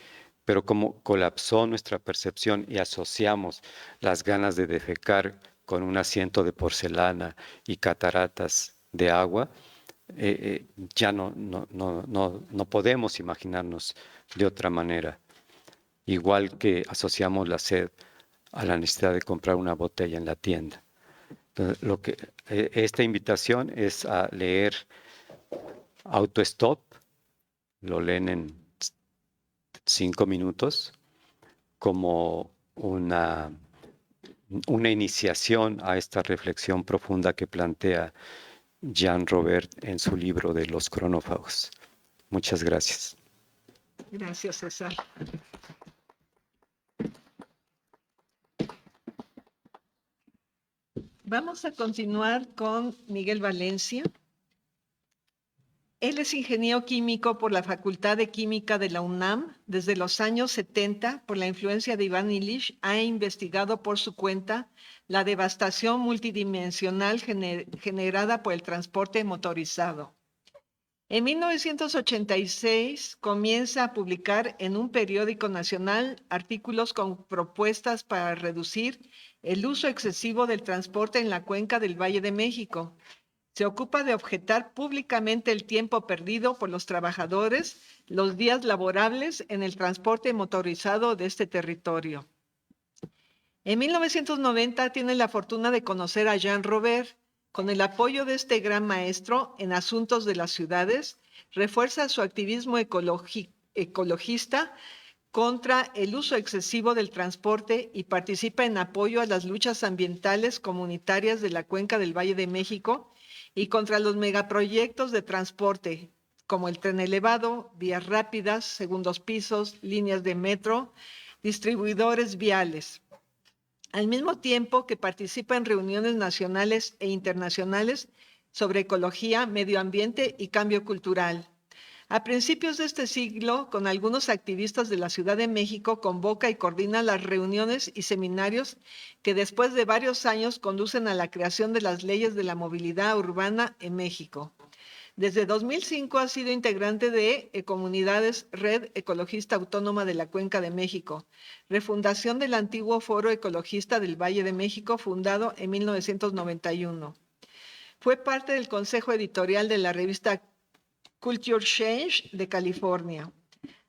Pero como colapsó nuestra percepción y asociamos las ganas de defecar con un asiento de porcelana y cataratas de agua, ya no podemos imaginarnos de otra manera. Igual que asociamos la sed a la necesidad de comprar una botella en la tienda. Entonces, esta invitación es a leer Autostop, lo leen en 5 minutos, como una iniciación a esta reflexión profunda que plantea Jean Robert en su libro de los cronófagos. Muchas gracias. Gracias, César. Vamos a continuar con Miguel Valencia. Él es ingeniero químico por la Facultad de Química de la UNAM. Desde los años 70, por la influencia de Iván Ilich, ha investigado por su cuenta la devastación multidimensional generada por el transporte motorizado. En 1986 comienza a publicar en un periódico nacional artículos con propuestas para reducir el uso excesivo del transporte en la cuenca del Valle de México. Se ocupa de objetar públicamente el tiempo perdido por los trabajadores, los días laborables en el transporte motorizado de este territorio. En 1990 tiene la fortuna de conocer a Jean Robert. Con el apoyo de este gran maestro en asuntos de las ciudades, refuerza su activismo ecologista contra el uso excesivo del transporte y participa en apoyo a las luchas ambientales comunitarias de la Cuenca del Valle de México y contra los megaproyectos de transporte, como el tren elevado, vías rápidas, segundos pisos, líneas de metro, distribuidores viales. Al mismo tiempo que participa en reuniones nacionales e internacionales sobre ecología, medio ambiente y cambio cultural. A principios de este siglo, con algunos activistas de la Ciudad de México, convoca y coordina las reuniones y seminarios que después de varios años conducen a la creación de las leyes de la movilidad urbana en México. Desde 2005 ha sido integrante de Ecomunidades Red Ecologista Autónoma de la Cuenca de México, refundación del antiguo Foro Ecologista del Valle de México, fundado en 1991. Fue parte del consejo editorial de la revista Culture Change de California.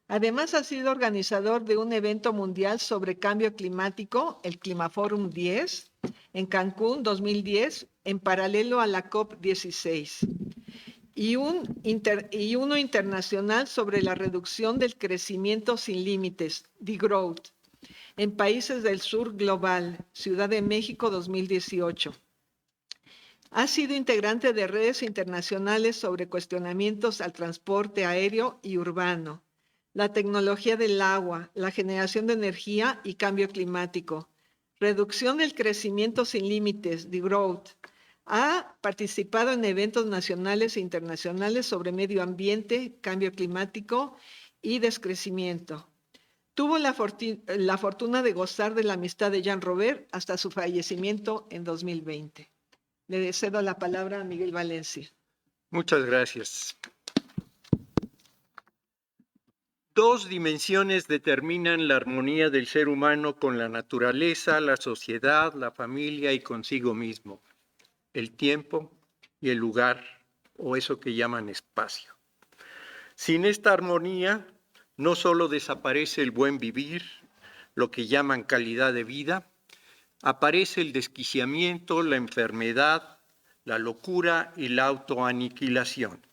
Además, ha sido organizador de un evento mundial sobre cambio climático, el Climaforum 10, en Cancún 2010, en paralelo a la COP16, y uno internacional sobre la reducción del crecimiento sin límites, Degrowth, en países del sur global, Ciudad de México 2018. Ha sido integrante de redes internacionales sobre cuestionamientos al transporte aéreo y urbano, la tecnología del agua, la generación de energía y cambio climático, reducción del crecimiento sin límites, Degrowth. Ha participado en eventos nacionales e internacionales sobre medio ambiente, cambio climático y descrecimiento. Tuvo la fortuna de gozar de la amistad de Jean Robert hasta su fallecimiento en 2020. Le cedo la palabra a Miguel Valencia. Muchas gracias. Dos dimensiones determinan la armonía del ser humano con la naturaleza, la sociedad, la familia y consigo mismo: el tiempo y el lugar, o eso que llaman espacio. Sin esta armonía, no solo desaparece el buen vivir, lo que llaman calidad de vida, aparece el desquiciamiento, la enfermedad, la locura y la autoaniquilación.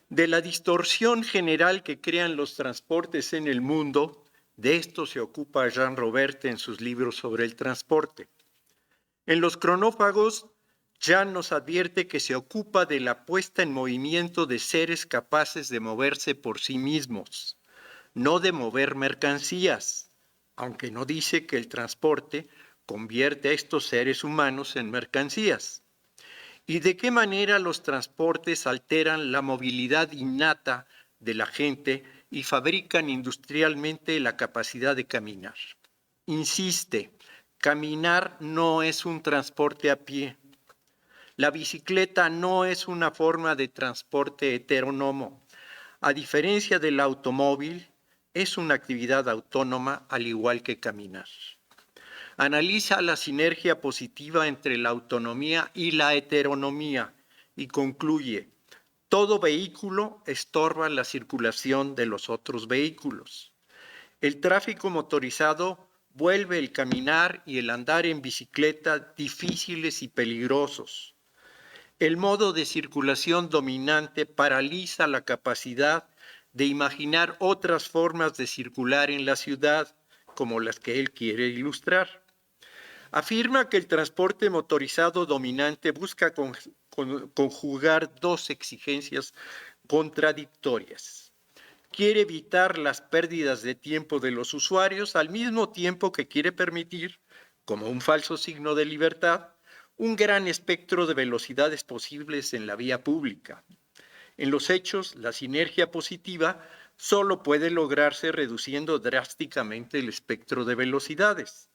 De la distorsión general que crean los transportes en el mundo, de esto se ocupa Jean Robert en sus libros sobre el transporte. En Los cronófagos, Jean nos advierte que se ocupa de la puesta en movimiento de seres capaces de moverse por sí mismos, no de mover mercancías, aunque no dice que el transporte convierte a estos seres humanos en mercancías. ¿Y de qué manera los transportes alteran la movilidad innata de la gente y fabrican industrialmente la capacidad de caminar? Insiste, caminar no es un transporte a pie. La bicicleta no es una forma de transporte heterónomo. A diferencia del automóvil, es una actividad autónoma al igual que caminar. Analiza la sinergia positiva entre la autonomía y la heteronomía y concluye: todo vehículo estorba la circulación de los otros vehículos. El tráfico motorizado vuelve el caminar y el andar en bicicleta difíciles y peligrosos. El modo de circulación dominante paraliza la capacidad de imaginar otras formas de circular en la ciudad, como las que él quiere ilustrar. Afirma que el transporte motorizado dominante busca conjugar dos exigencias contradictorias. Quiere evitar las pérdidas de tiempo de los usuarios al mismo tiempo que quiere permitir, como un falso signo de libertad, un gran espectro de velocidades posibles en la vía pública. En los hechos, la sinergia positiva solo puede lograrse reduciendo drásticamente el espectro de velocidades.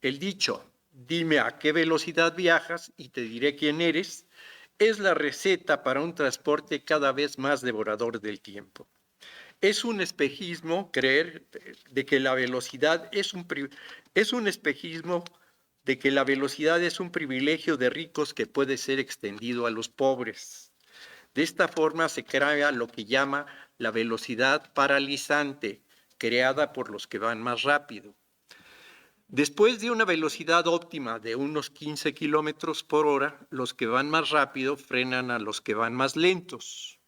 El dicho, dime a qué velocidad viajas y te diré quién eres, es la receta para un transporte cada vez más devorador del tiempo. Es un espejismo creer de que la velocidad es un privilegio de ricos que puede ser extendido a los pobres. De esta forma se crea lo que llama la velocidad paralizante, creada por los que van más rápido. Después de una velocidad óptima de unos 15 kilómetros por hora, los que van más rápido frenan a los que van más lentos.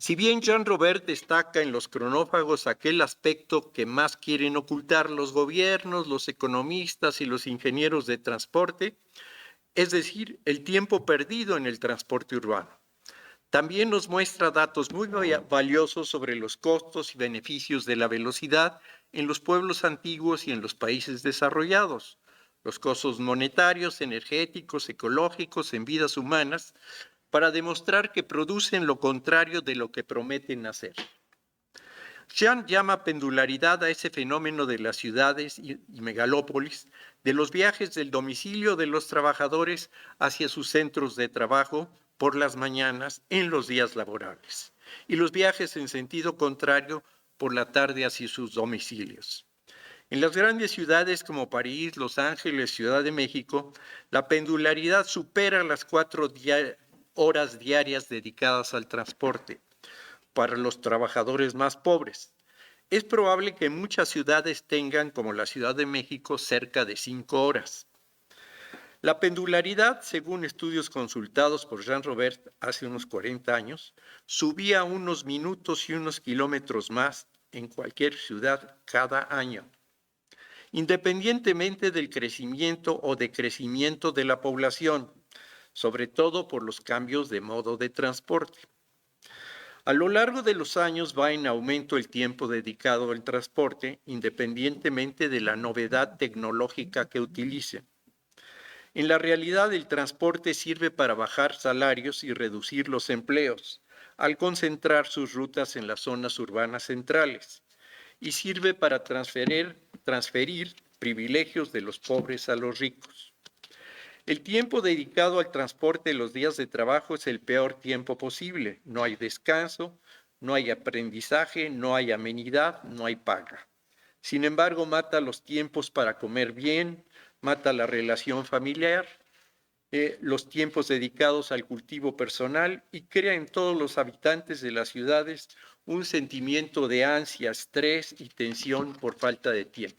Si bien Jean Robert destaca en los cronófagos aquel aspecto que más quieren ocultar los gobiernos, los economistas y los ingenieros de transporte, es decir, el tiempo perdido en el transporte urbano. También nos muestra datos muy valiosos sobre los costos y beneficios de la velocidad en los pueblos antiguos y en los países desarrollados, los costos monetarios, energéticos, ecológicos, en vidas humanas, para demostrar que producen lo contrario de lo que prometen hacer. Jean llama pendularidad a ese fenómeno de las ciudades y megalópolis, de los viajes del domicilio de los trabajadores hacia sus centros de trabajo por las mañanas en los días laborables, y los viajes en sentido contrario por la tarde hacia sus domicilios. En las grandes ciudades como París, Los Ángeles, Ciudad de México, la pendularidad supera las 4 horas diarias dedicadas al transporte para los trabajadores más pobres. Es probable que muchas ciudades tengan, como la Ciudad de México, cerca de 5 horas. La pendularidad, según estudios consultados por Jean Robert hace unos 40 años, subía unos minutos y unos kilómetros más en cualquier ciudad cada año, independientemente del crecimiento o decrecimiento de la población, sobre todo por los cambios de modo de transporte. A lo largo de los años va en aumento el tiempo dedicado al transporte, independientemente de la novedad tecnológica que utilice. En la realidad, el transporte sirve para bajar salarios y reducir los empleos, al concentrar sus rutas en las zonas urbanas centrales, y sirve para transferir privilegios de los pobres a los ricos. El tiempo dedicado al transporte en los días de trabajo es el peor tiempo posible. No hay descanso, no hay aprendizaje, no hay amenidad, no hay paga. Sin embargo, mata los tiempos para comer bien, mata la relación familiar, los tiempos dedicados al cultivo personal y crea en todos los habitantes de las ciudades un sentimiento de ansia, estrés y tensión por falta de tiempo.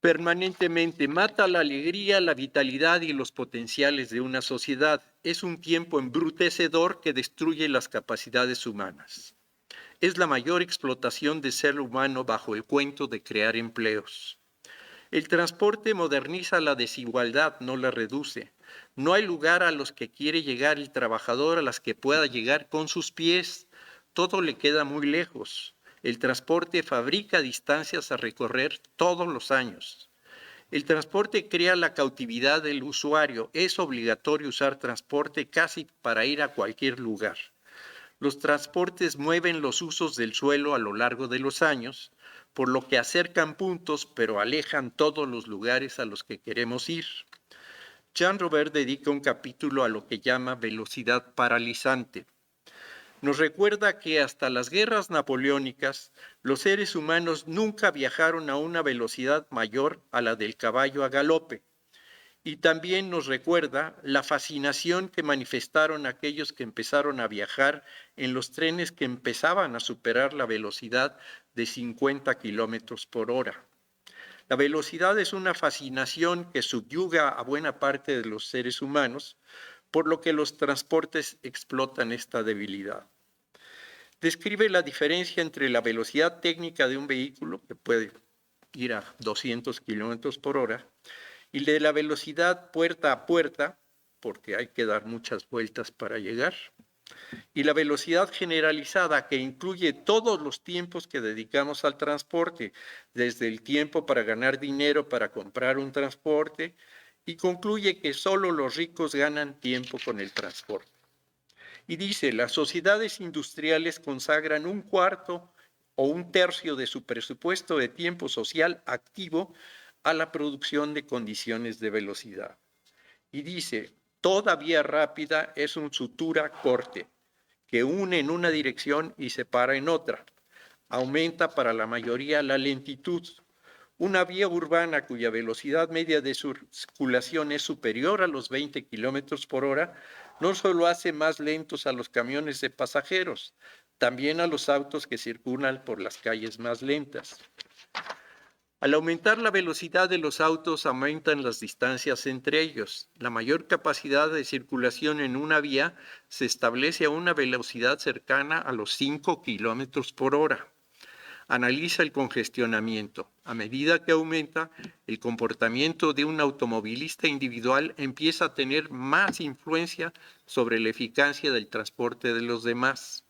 Permanentemente mata la alegría, la vitalidad y los potenciales de una sociedad. Es un tiempo embrutecedor que destruye las capacidades humanas. Es la mayor explotación del ser humano bajo el cuento de crear empleos. El transporte moderniza la desigualdad, no la reduce. No hay lugar a los que quiere llegar el trabajador, a las que pueda llegar con sus pies. Todo le queda muy lejos. El transporte fabrica distancias a recorrer todos los años. El transporte crea la cautividad del usuario. Es obligatorio usar transporte casi para ir a cualquier lugar. Los transportes mueven los usos del suelo a lo largo de los años, por lo que acercan puntos, pero alejan todos los lugares a los que queremos ir. Jean Robert dedica un capítulo a lo que llama velocidad paralizante. Nos recuerda que hasta las guerras napoleónicas, los seres humanos nunca viajaron a una velocidad mayor a la del caballo a galope. Y también nos recuerda la fascinación que manifestaron aquellos que empezaron a viajar en los trenes que empezaban a superar la velocidad de 50 kilómetros por hora. La velocidad es una fascinación que subyuga a buena parte de los seres humanos, por lo que los transportes explotan esta debilidad. Describe la diferencia entre la velocidad técnica de un vehículo, que puede ir a 200 kilómetros por hora, y de la velocidad puerta a puerta, porque hay que dar muchas vueltas para llegar, y la velocidad generalizada, que incluye todos los tiempos que dedicamos al transporte, desde el tiempo para ganar dinero para comprar un transporte, y concluye que solo los ricos ganan tiempo con el transporte. Y dice, las sociedades industriales consagran 1/4 o 1/3 de su presupuesto de tiempo social activo a la producción de condiciones de velocidad. Y dice, toda vía rápida es un sutura-corte que une en una dirección y separa en otra. Aumenta para la mayoría la lentitud. Una vía urbana cuya velocidad media de circulación es superior a los 20 kilómetros por hora, no solo hace más lentos a los camiones de pasajeros, también a los autos que circulan por las calles más lentas. Al aumentar la velocidad de los autos, aumentan las distancias entre ellos. La mayor capacidad de circulación en una vía se establece a una velocidad cercana a los 5 kilómetros por hora. Analiza el congestionamiento. A medida que aumenta, el comportamiento de un automovilista individual empieza a tener más influencia sobre la eficacia del transporte de los demás.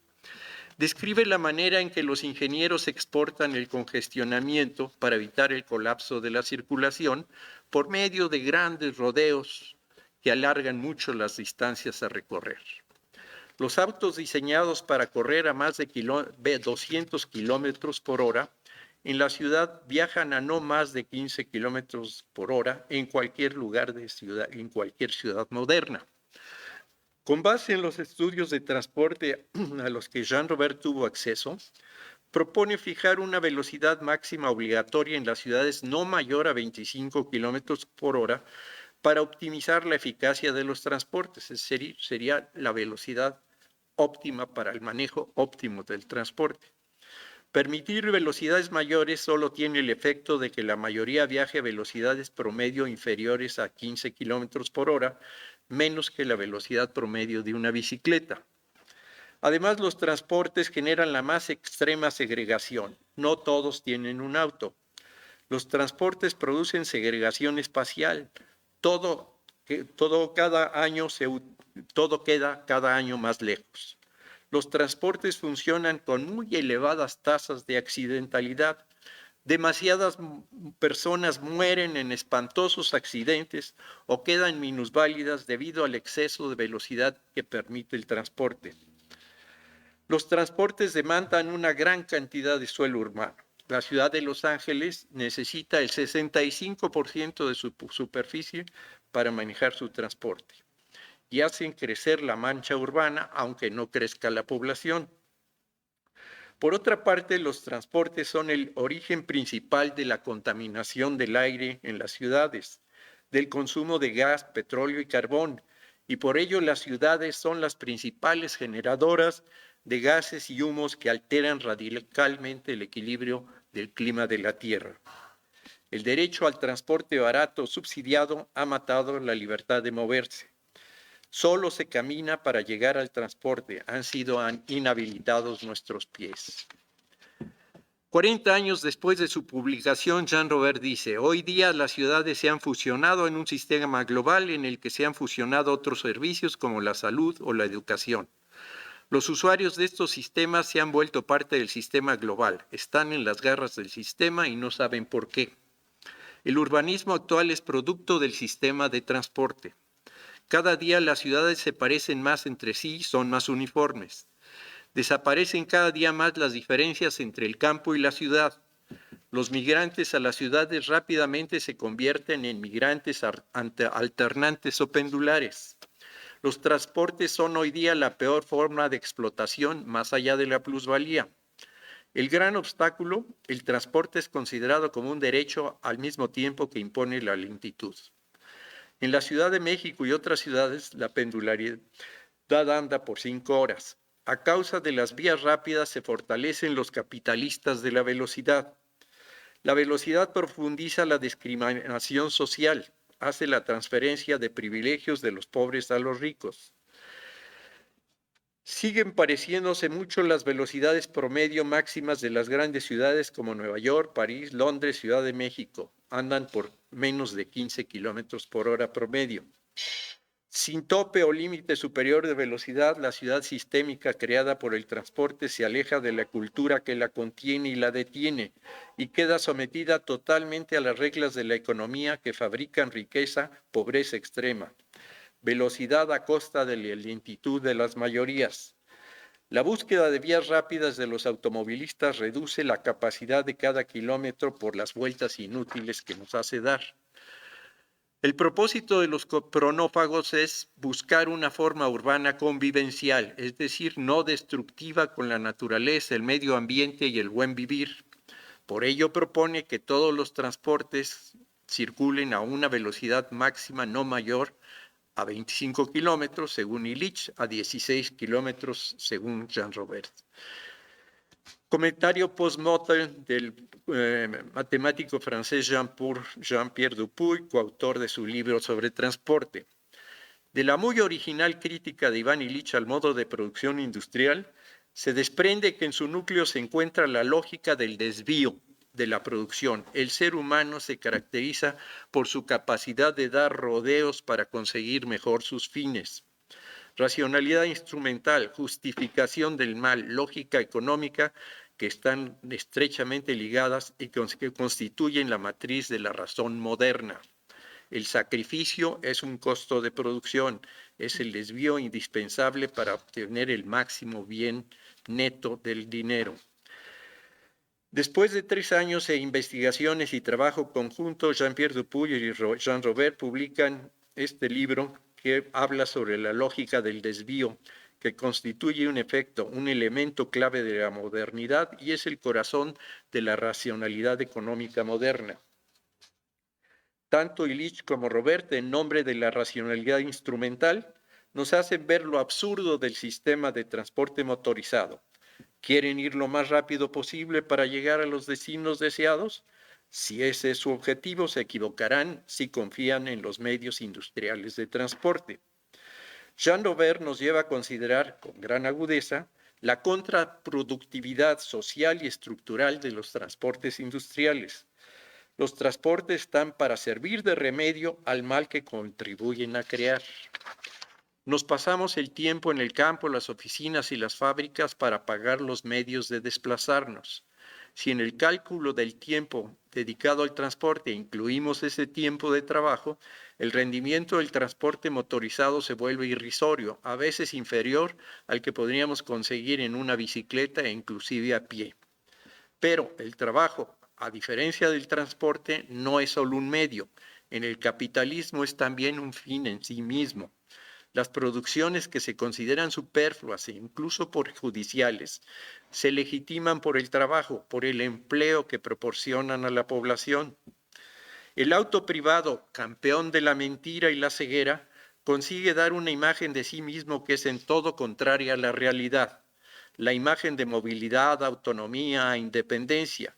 Describe la manera en que los ingenieros exportan el congestionamiento para evitar el colapso de la circulación por medio de grandes rodeos que alargan mucho las distancias a recorrer. Los autos diseñados para correr a más de 200 kilómetros por hora en la ciudad viajan a no más de 15 kilómetros por hora en cualquier lugar de ciudad, en cualquier ciudad moderna. Con base en los estudios de transporte a los que Jean-Robert tuvo acceso, propone fijar una velocidad máxima obligatoria en las ciudades no mayor a 25 kilómetros por hora para optimizar la eficacia de los transportes. Sería la velocidad óptima para el manejo óptimo del transporte. Permitir velocidades mayores solo tiene el efecto de que la mayoría viaje a velocidades promedio inferiores a 15 kilómetros por hora, menos que la velocidad promedio de una bicicleta. Además, los transportes generan la más extrema segregación. No todos tienen un auto. Los transportes producen segregación espacial. Todo queda cada año más lejos. Los transportes funcionan con muy elevadas tasas de accidentalidad. Demasiadas personas mueren en espantosos accidentes o quedan minusválidas debido al exceso de velocidad que permite el transporte. Los transportes demandan una gran cantidad de suelo urbano. La ciudad de Los Ángeles necesita el 65% de su superficie para manejar su transporte y hacen crecer la mancha urbana, aunque no crezca la población. Por otra parte, los transportes son el origen principal de la contaminación del aire en las ciudades, del consumo de gas, petróleo y carbón, y por ello las ciudades son las principales generadoras de gases y humos que alteran radicalmente el equilibrio del clima de la Tierra. El derecho al transporte barato subsidiado ha matado la libertad de moverse. Solo se camina para llegar al transporte. Han sido inhabilitados nuestros pies. 40 años después de su publicación, Jean-Robert dice, hoy día las ciudades se han fusionado en un sistema global en el que se han fusionado otros servicios como la salud o la educación. Los usuarios de estos sistemas se han vuelto parte del sistema global. Están en las garras del sistema y no saben por qué. El urbanismo actual es producto del sistema de transporte. Cada día las ciudades se parecen más entre sí y son más uniformes. Desaparecen cada día más las diferencias entre el campo y la ciudad. Los migrantes a las ciudades rápidamente se convierten en migrantes alternantes o pendulares. Los transportes son hoy día la peor forma de explotación más allá de la plusvalía. El gran obstáculo, el transporte es considerado como un derecho al mismo tiempo que impone la lentitud. En la Ciudad de México y otras ciudades, la pendularidad anda por 5 horas. A causa de las vías rápidas se fortalecen los capitalistas de la velocidad. La velocidad profundiza la discriminación social, hace la transferencia de privilegios de los pobres a los ricos. Siguen pareciéndose mucho las velocidades promedio máximas de las grandes ciudades como Nueva York, París, Londres, Ciudad de México. Andan por menos de 15 kilómetros por hora promedio. Sin tope o límite superior de velocidad, la ciudad sistémica creada por el transporte se aleja de la cultura que la contiene y la detiene y queda sometida totalmente a las reglas de la economía que fabrican riqueza, pobreza extrema. Velocidad a costa de la lentitud de las mayorías. La búsqueda de vías rápidas de los automovilistas reduce la capacidad de cada kilómetro por las vueltas inútiles que nos hace dar. El propósito de los cronófagos es buscar una forma urbana convivencial, es decir, no destructiva con la naturaleza, el medio ambiente y el buen vivir. Por ello propone que todos los transportes circulen a una velocidad máxima no mayor a 25 kilómetros según Illich, a 16 kilómetros según Jean-Robert. Comentario post-mortem del matemático francés Jean-Pierre Dupuy, coautor de su libro sobre transporte. De la muy original crítica de Iván Ilich al modo de producción industrial, se desprende que en su núcleo se encuentra la lógica del desvío de la producción. El ser humano se caracteriza por su capacidad de dar rodeos para conseguir mejor sus fines. Racionalidad instrumental, justificación del mal, lógica económica, que están estrechamente ligadas y que constituyen la matriz de la razón moderna. El sacrificio es un costo de producción, es el desvío indispensable para obtener el máximo bien neto del dinero. Después de 3 años de investigaciones y trabajo conjunto, Jean-Pierre Dupuy y Jean Robert publican este libro que habla sobre la lógica del desvío, que constituye un efecto, un elemento clave de la modernidad y es el corazón de la racionalidad económica moderna. Tanto Illich como Robert, en nombre de la racionalidad instrumental, nos hacen ver lo absurdo del sistema de transporte motorizado. ¿Quieren ir lo más rápido posible para llegar a los destinos deseados? Si ese es su objetivo, se equivocarán si confían en los medios industriales de transporte. Jean Robert nos lleva a considerar con gran agudeza la contraproductividad social y estructural de los transportes industriales. Los transportes están para servir de remedio al mal que contribuyen a crear. Nos pasamos el tiempo en el campo, las oficinas y las fábricas para pagar los medios de desplazarnos. Si en el cálculo del tiempo dedicado al transporte incluimos ese tiempo de trabajo, el rendimiento del transporte motorizado se vuelve irrisorio, a veces inferior al que podríamos conseguir en una bicicleta e inclusive a pie. Pero el trabajo, a diferencia del transporte, no es solo un medio. En el capitalismo es también un fin en sí mismo. Las producciones que se consideran superfluas e incluso perjudiciales se legitiman por el trabajo, por el empleo que proporcionan a la población. El auto privado, campeón de la mentira y la ceguera, consigue dar una imagen de sí mismo que es en todo contraria a la realidad. La imagen de movilidad, autonomía, independencia.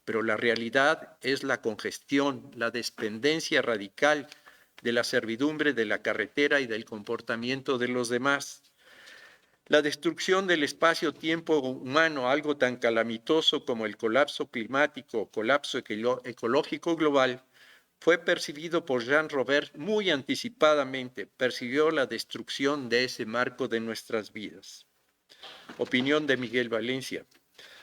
Pero la realidad es la congestión, la dependencia radical de la servidumbre de la carretera y del comportamiento de los demás. La destrucción del espacio-tiempo humano, algo tan calamitoso como el colapso climático o colapso ecológico global, fue percibido por Jean Robert muy anticipadamente, percibió la destrucción de ese marco de nuestras vidas. Opinión de Miguel Valencia.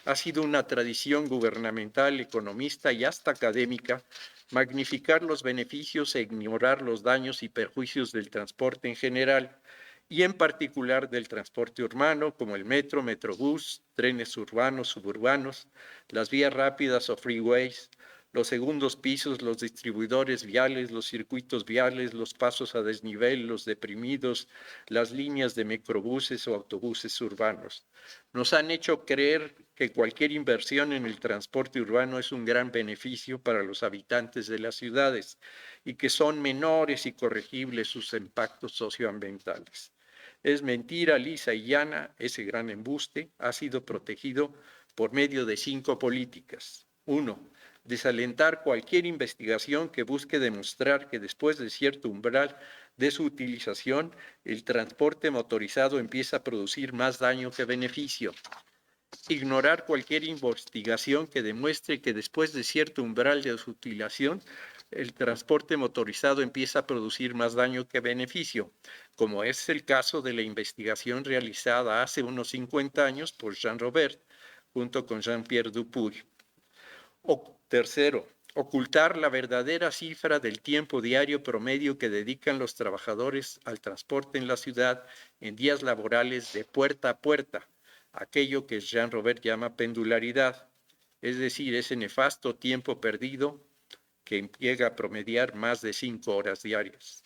Ha sido una tradición gubernamental, economista y hasta académica magnificar los beneficios e ignorar los daños y perjuicios del transporte en general y en particular del transporte urbano como el metro, metrobús, trenes urbanos, suburbanos, las vías rápidas o freeways, los segundos pisos, los distribuidores viales, los circuitos viales, los pasos a desnivel, los deprimidos, las líneas de microbuses o autobuses urbanos. Nos han hecho creer que cualquier inversión en el transporte urbano es un gran beneficio para los habitantes de las ciudades y que son menores y corregibles sus impactos socioambientales. Es mentira lisa y llana, ese gran embuste ha sido protegido por medio de 5 políticas. 1. Desalentar cualquier investigación que busque demostrar que después de cierto umbral de su utilización, el transporte motorizado empieza a producir más daño que beneficio. Ignorar cualquier investigación que demuestre que después de cierto umbral de su utilización, el transporte motorizado empieza a producir más daño que beneficio, como es el caso de la investigación realizada hace unos 50 años por Jean Robert, junto con Jean-Pierre Dupuy. Tercero, ocultar la verdadera cifra del tiempo diario promedio que dedican los trabajadores al transporte en la ciudad en días laborales de puerta a puerta, aquello que Jean Robert llama pendularidad, es decir, ese nefasto tiempo perdido que llega a promediar más de 5 horas diarias.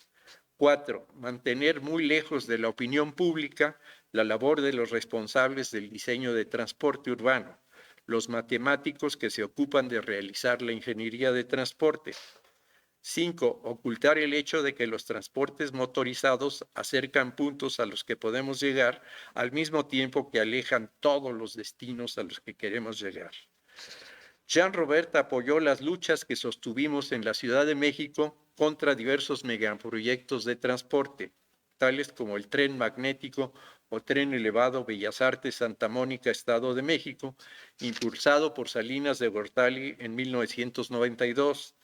4. Mantener muy lejos de la opinión pública la labor de los responsables del diseño de transporte urbano, los matemáticos que se ocupan de realizar la ingeniería de transporte. 5. Ocultar el hecho de que los transportes motorizados acercan puntos a los que podemos llegar al mismo tiempo que alejan todos los destinos a los que queremos llegar. Jean Robert apoyó las luchas que sostuvimos en la Ciudad de México contra diversos megaproyectos de transporte, tales como el tren magnético o tren elevado Bellas Artes Santa Mónica, Estado de México, impulsado por Salinas de Gortari en 1992,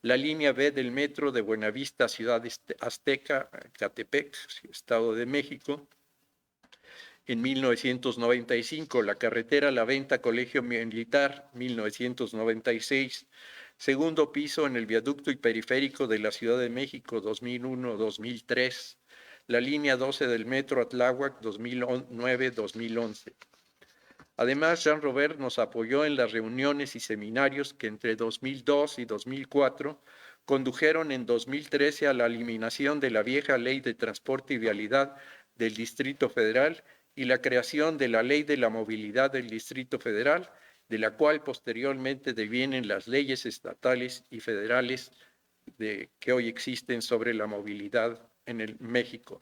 la línea B del metro de Buenavista, Ciudad Azteca, Catepec, Estado de México, en 1995, la carretera La Venta, Colegio Militar, 1996, segundo piso en el viaducto y periférico de la Ciudad de México, 2001-2003, la línea 12 del metro Atláhuac, 2009-2011. Además, Jean Robert nos apoyó en las reuniones y seminarios que entre 2002 y 2004 condujeron en 2013 a la eliminación de la vieja Ley de Transporte y Vialidad del Distrito Federal y la creación de la Ley de la Movilidad del Distrito Federal, de la cual posteriormente devienen las leyes estatales y federales que hoy existen sobre la movilidad en el México.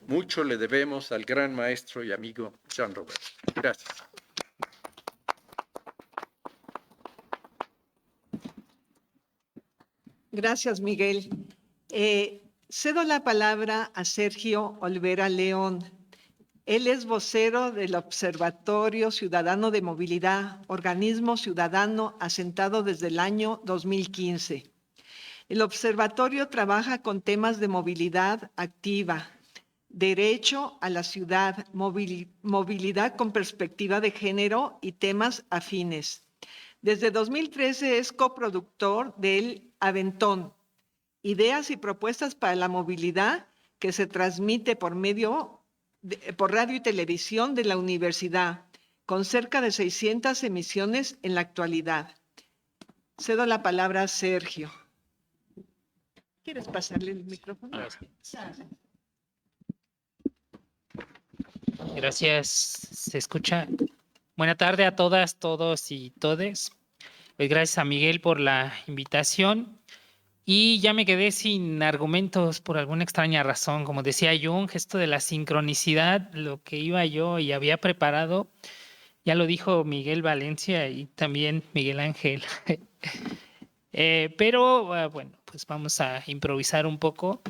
Mucho le debemos al gran maestro y amigo Jean Robert. Gracias. Gracias, Miguel. Cedo la palabra a Sergio Olvera León. Él es vocero del Observatorio Ciudadano de Movilidad, organismo ciudadano asentado desde el año 2015. El observatorio trabaja con temas de movilidad activa, derecho a la ciudad, movilidad con perspectiva de género y temas afines. Desde 2013 es coproductor del Aventón, Ideas y Propuestas para la Movilidad, que se transmite por radio y televisión de la universidad, con cerca de 600 emisiones en la actualidad. Cedo la palabra a Sergio. ¿Quieres pasarle el micrófono? Gracias. ¿Se escucha? Buena tarde a todas, todos y todes. Pues gracias a Miguel por la invitación. Y ya me quedé sin argumentos por alguna extraña razón. Como decía Jung, esto de la sincronicidad, lo que iba yo y había preparado, ya lo dijo Miguel Valencia y también Miguel Ángel. Pero bueno, pues vamos a improvisar un poco.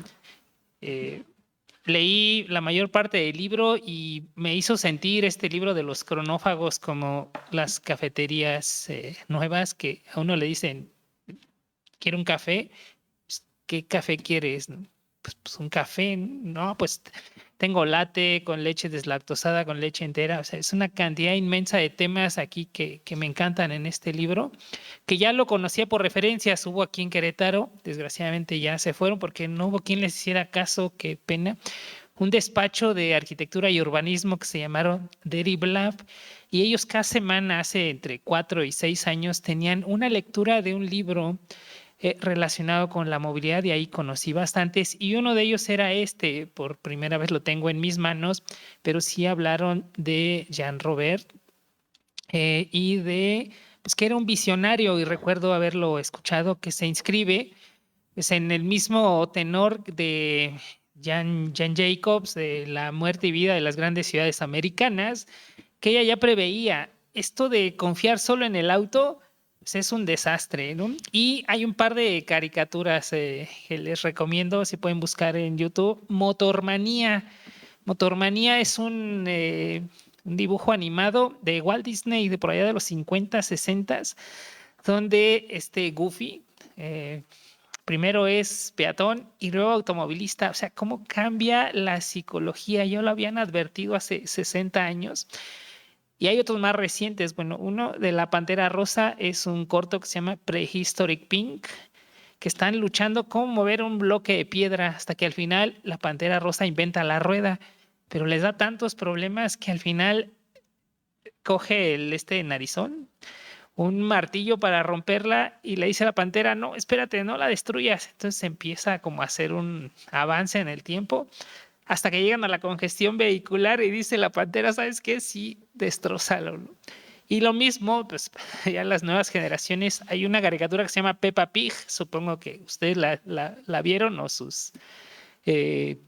Leí la mayor parte del libro y me hizo sentir este libro de los cronófagos como las cafeterías nuevas que a uno le dicen, ¿quiere un café? ¿Qué café quieres? Pues un café, no, pues tengo latte con leche deslactosada, con leche entera. O sea, es una cantidad inmensa de temas aquí que me encantan en este libro, que ya lo conocía por referencias. Hubo aquí en Querétaro, desgraciadamente ya se fueron porque no hubo quien les hiciera caso, qué pena. Un despacho de arquitectura y urbanismo que se llamaron Deriv Lab, y ellos cada semana, hace entre 4 y 6 años, tenían una lectura de un libro relacionado con la movilidad, y ahí conocí bastantes, y uno de ellos era por primera vez lo tengo en mis manos, pero sí hablaron de Jean Robert y de, pues que era un visionario, y recuerdo haberlo escuchado, que se inscribe pues, en el mismo tenor de Jan Jacobs, de La muerte y vida de las grandes ciudades americanas, que ella ya preveía esto de confiar solo en el auto. Pues es un desastre, ¿no? Y hay un par de caricaturas que les recomiendo, si pueden buscar en YouTube. Motormanía. Motormanía es un dibujo animado de Walt Disney de por allá de los 50, 60, donde Goofy primero es peatón y luego automovilista. O sea, cómo cambia la psicología. Ya lo habían advertido hace 60 años. Y hay otros más recientes. Bueno, uno de La Pantera Rosa es un corto que se llama Prehistoric Pink, que están luchando cómo mover un bloque de piedra hasta que al final la Pantera Rosa inventa la rueda, pero les da tantos problemas que al final coge narizón, un martillo para romperla, y le dice a la pantera, no, espérate, no la destruyas. Entonces empieza como a hacer un avance en el tiempo, hasta que llegan a la congestión vehicular y dice la pantera, ¿sabes qué? Sí, destrózalo, ¿no? Y lo mismo, pues ya las nuevas generaciones, hay una caricatura que se llama Peppa Pig, supongo que ustedes la vieron o sus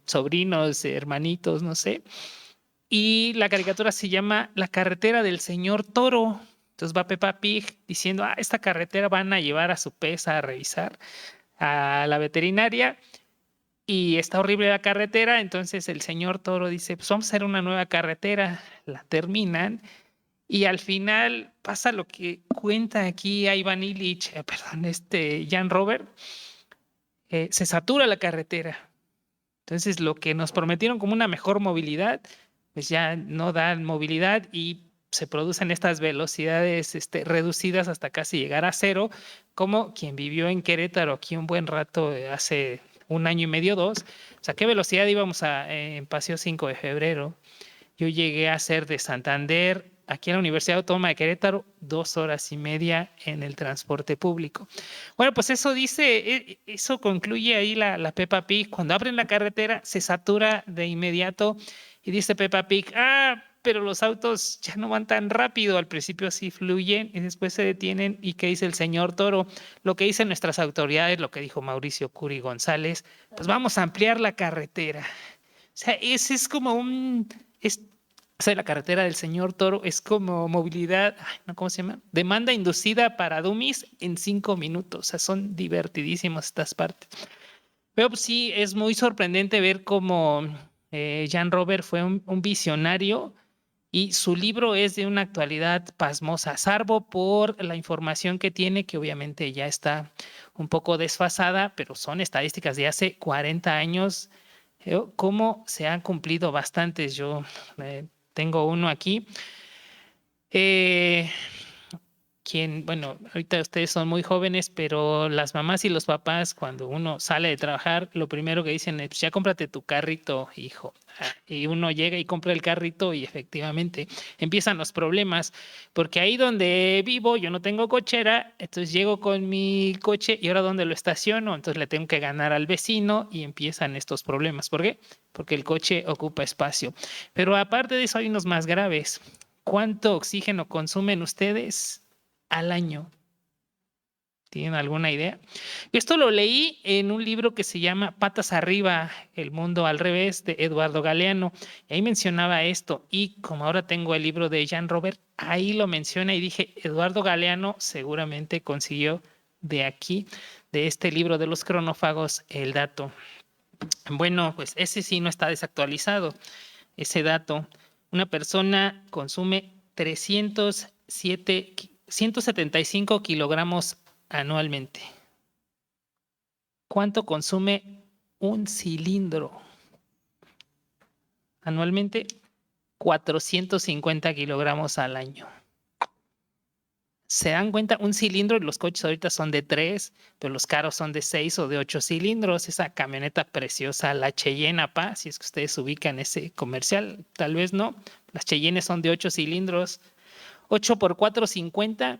sobrinos, hermanitos, no sé. Y la caricatura se llama La carretera del señor Toro. Entonces va Peppa Pig diciendo, esta carretera van a llevar a su pez a revisar a la veterinaria y está horrible la carretera. Entonces el señor Toro dice, pues vamos a hacer una nueva carretera. La terminan y al final pasa lo que cuenta aquí Ivan Illich, Jan Robert. Se satura la carretera. Entonces lo que nos prometieron como una mejor movilidad, pues ya no dan movilidad y se producen estas velocidades reducidas hasta casi llegar a cero, como quien vivió en Querétaro aquí un buen rato, hace 1 año y medio, 2. O sea, ¿qué velocidad íbamos en Paseo 5 de Febrero? Yo llegué a hacer de Santander aquí en la Universidad Autónoma de Querétaro 2 horas y media en el transporte público. Bueno, pues eso dice, eso concluye ahí la Peppa Pig. Cuando abren la carretera se satura de inmediato y dice Peppa Pig, pero los autos ya no van tan rápido, al principio sí fluyen y después se detienen. ¿Y qué dice el señor Toro? Lo que dicen nuestras autoridades, lo que dijo Mauricio Curi González, pues vamos a ampliar la carretera. O sea, ese es como la carretera del señor Toro es como movilidad, ¿cómo se llama? Demanda inducida para dummies en 5 minutos. O sea, son divertidísimas estas partes. Pero pues, sí, es muy sorprendente ver cómo Jan Robert fue un visionario y su libro es de una actualidad pasmosa, salvo por la información que tiene, que obviamente ya está un poco desfasada, pero son estadísticas de hace 40 años. Cómo se han cumplido bastantes. Yo tengo uno aquí. Bueno, ahorita ustedes son muy jóvenes, pero las mamás y los papás, cuando uno sale de trabajar, lo primero que dicen es, pues ya cómprate tu carrito, hijo. Y uno llega y compra el carrito y efectivamente empiezan los problemas, porque ahí donde vivo yo no tengo cochera, entonces llego con mi coche y ahora ¿dónde lo estaciono? Entonces le tengo que ganar al vecino y empiezan estos problemas. ¿Por qué? Porque el coche ocupa espacio. Pero aparte de eso hay unos más graves. ¿Cuánto oxígeno consumen ustedes al año? ¿Tienen alguna idea? Esto lo leí en un libro que se llama Patas Arriba, El Mundo al Revés, de Eduardo Galeano. Y ahí mencionaba esto. Y como ahora tengo el libro de Jan Robert, ahí lo menciona y dije, Eduardo Galeano seguramente consiguió de aquí, de este libro de los cronófagos, el dato. Bueno, pues ese sí no está desactualizado, ese dato. Una persona consume 175 kilogramos anualmente. ¿Cuánto consume un cilindro? Anualmente, 450 kilogramos al año. ¿Se dan cuenta? Un cilindro, los coches ahorita son de 3, pero los carros son de 6 o de 8 cilindros. Esa camioneta preciosa, la Cheyenne, si es que ustedes ubican ese comercial, tal vez no. Las Cheyennes son de 8 cilindros. 8 por 4, 50. O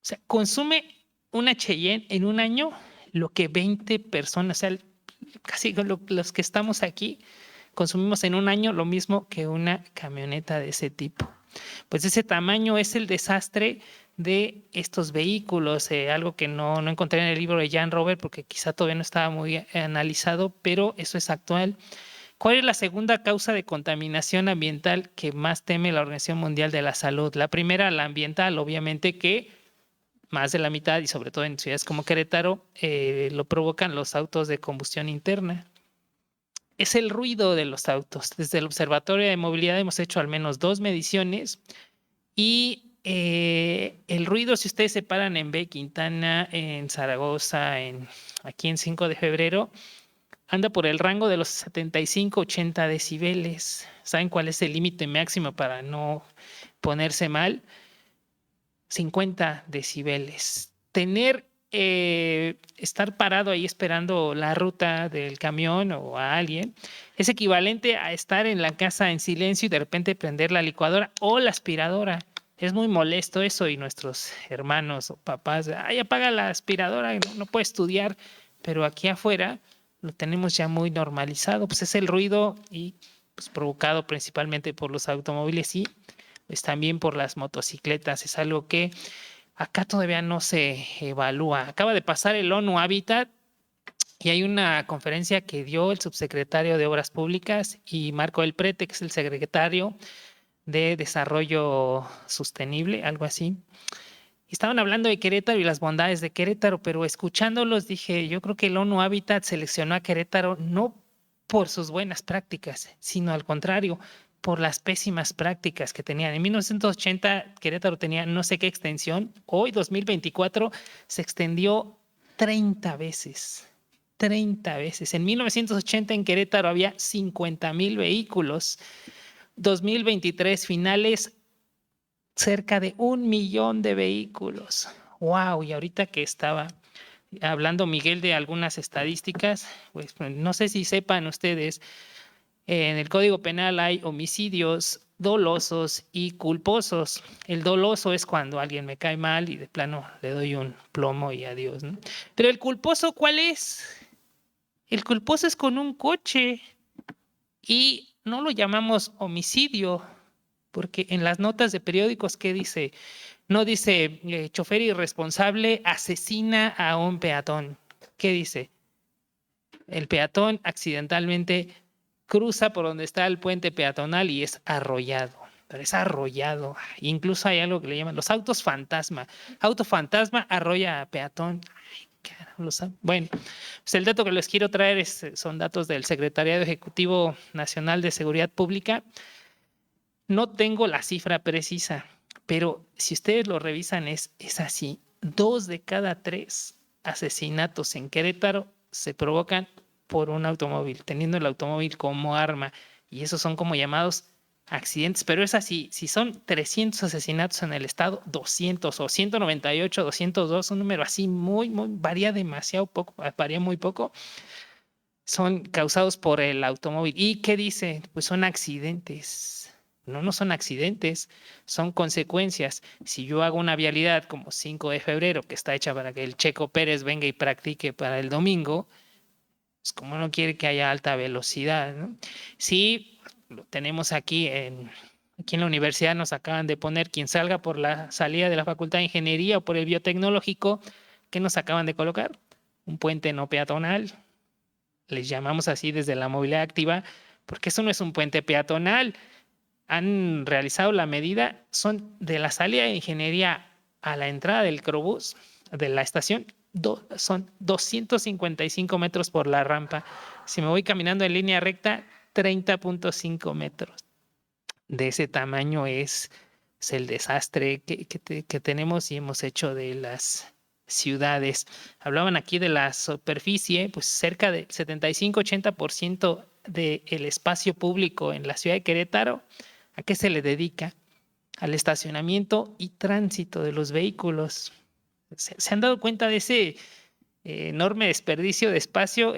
sea, consume una Cheyenne en un año lo que 20 personas, o sea, casi los que estamos aquí, consumimos en un año lo mismo que una camioneta de ese tipo. Pues ese tamaño es el desastre de estos vehículos, algo que no encontré en el libro de Jan Robert porque quizá todavía no estaba muy analizado, pero eso es actual. ¿Cuál es la segunda causa de contaminación ambiental que más teme la Organización Mundial de la Salud? La primera, la ambiental, obviamente que más de la mitad, y sobre todo en ciudades como Querétaro, lo provocan los autos de combustión interna. Es el ruido de los autos. Desde el Observatorio de Movilidad hemos hecho al menos 2 mediciones y el ruido, si ustedes se paran en B. Quintana, en Zaragoza, aquí en 5 de febrero, anda por el rango de los 75-80 decibeles. ¿Saben cuál es el límite máximo para no ponerse mal? 50 decibeles. Estar parado ahí esperando la ruta del camión o a alguien es equivalente a estar en la casa en silencio y de repente prender la licuadora o la aspiradora. Es muy molesto eso y nuestros hermanos o papás, apaga la aspiradora, no puede estudiar, pero aquí afuera lo tenemos ya muy normalizado. Pues es el ruido y pues provocado principalmente por los automóviles y pues también por las motocicletas. Es algo que acá todavía no se evalúa. Acaba de pasar el ONU Habitat y hay una conferencia que dio el subsecretario de Obras Públicas y Marco del Prete, que es el secretario de Desarrollo Sostenible, algo así. Y estaban hablando de Querétaro y las bondades de Querétaro, pero escuchándolos dije, yo creo que el ONU Habitat seleccionó a Querétaro no por sus buenas prácticas, sino al contrario, por las pésimas prácticas que tenían. En 1980 Querétaro tenía no sé qué extensión, hoy 2024 se extendió 30 veces. 30 veces. En 1980 en Querétaro había 50,000 vehículos. 2023 finales, cerca de 1,000,000 de vehículos. ¡Wow! Y ahorita que estaba hablando Miguel de algunas estadísticas, pues no sé si sepan ustedes, en el Código Penal hay homicidios dolosos y culposos. El doloso es cuando alguien me cae mal y de plano le doy un plomo y adiós, ¿no? Pero el culposo, ¿cuál es? El culposo es con un coche y no lo llamamos homicidio, porque en las notas de periódicos, ¿qué dice? No dice chofer irresponsable asesina a un peatón. ¿Qué dice? El peatón accidentalmente cruza por donde está el puente peatonal y es arrollado. Pero es arrollado. Incluso hay algo que le llaman los autos fantasma. Auto fantasma arrolla a peatón. Ay, carajo, lo sabe. Bueno, pues el dato que les quiero traer son datos del Secretariado Ejecutivo Nacional de Seguridad Pública. No tengo la cifra precisa, pero si ustedes lo revisan es así. 2 de cada 3 asesinatos en Querétaro se provocan por un automóvil, teniendo el automóvil como arma. Y esos son como llamados accidentes, pero es así. Si son 300 asesinatos en el estado, 200 o 198, 202, un número así varía demasiado poco, varía muy poco, son causados por el automóvil. ¿Y qué dice? Pues son accidentes. No son accidentes, son consecuencias. Si yo hago una vialidad como 5 de febrero, que está hecha para que el Checo Pérez venga y practique para el domingo, pues como no quiere que haya alta velocidad, ¿no? Sí, lo tenemos aquí en la universidad, nos acaban de poner quien salga por la salida de la Facultad de Ingeniería o por el Biotecnológico, ¿qué nos acaban de colocar? Un puente no peatonal. Les llamamos así desde la movilidad activa, porque eso no es un puente peatonal. Han realizado la medida, son de la salida de ingeniería a la entrada del Crobús, de la estación, son 255 metros por la rampa. Si me voy caminando en línea recta, 30.5 metros. De ese tamaño es el desastre que tenemos y hemos hecho de las ciudades. Hablaban aquí de la superficie, pues cerca del 75-80% del espacio público en la ciudad de Querétaro. ¿A qué se le dedica? Al estacionamiento y tránsito de los vehículos. ¿Se han dado cuenta de ese enorme desperdicio de espacio?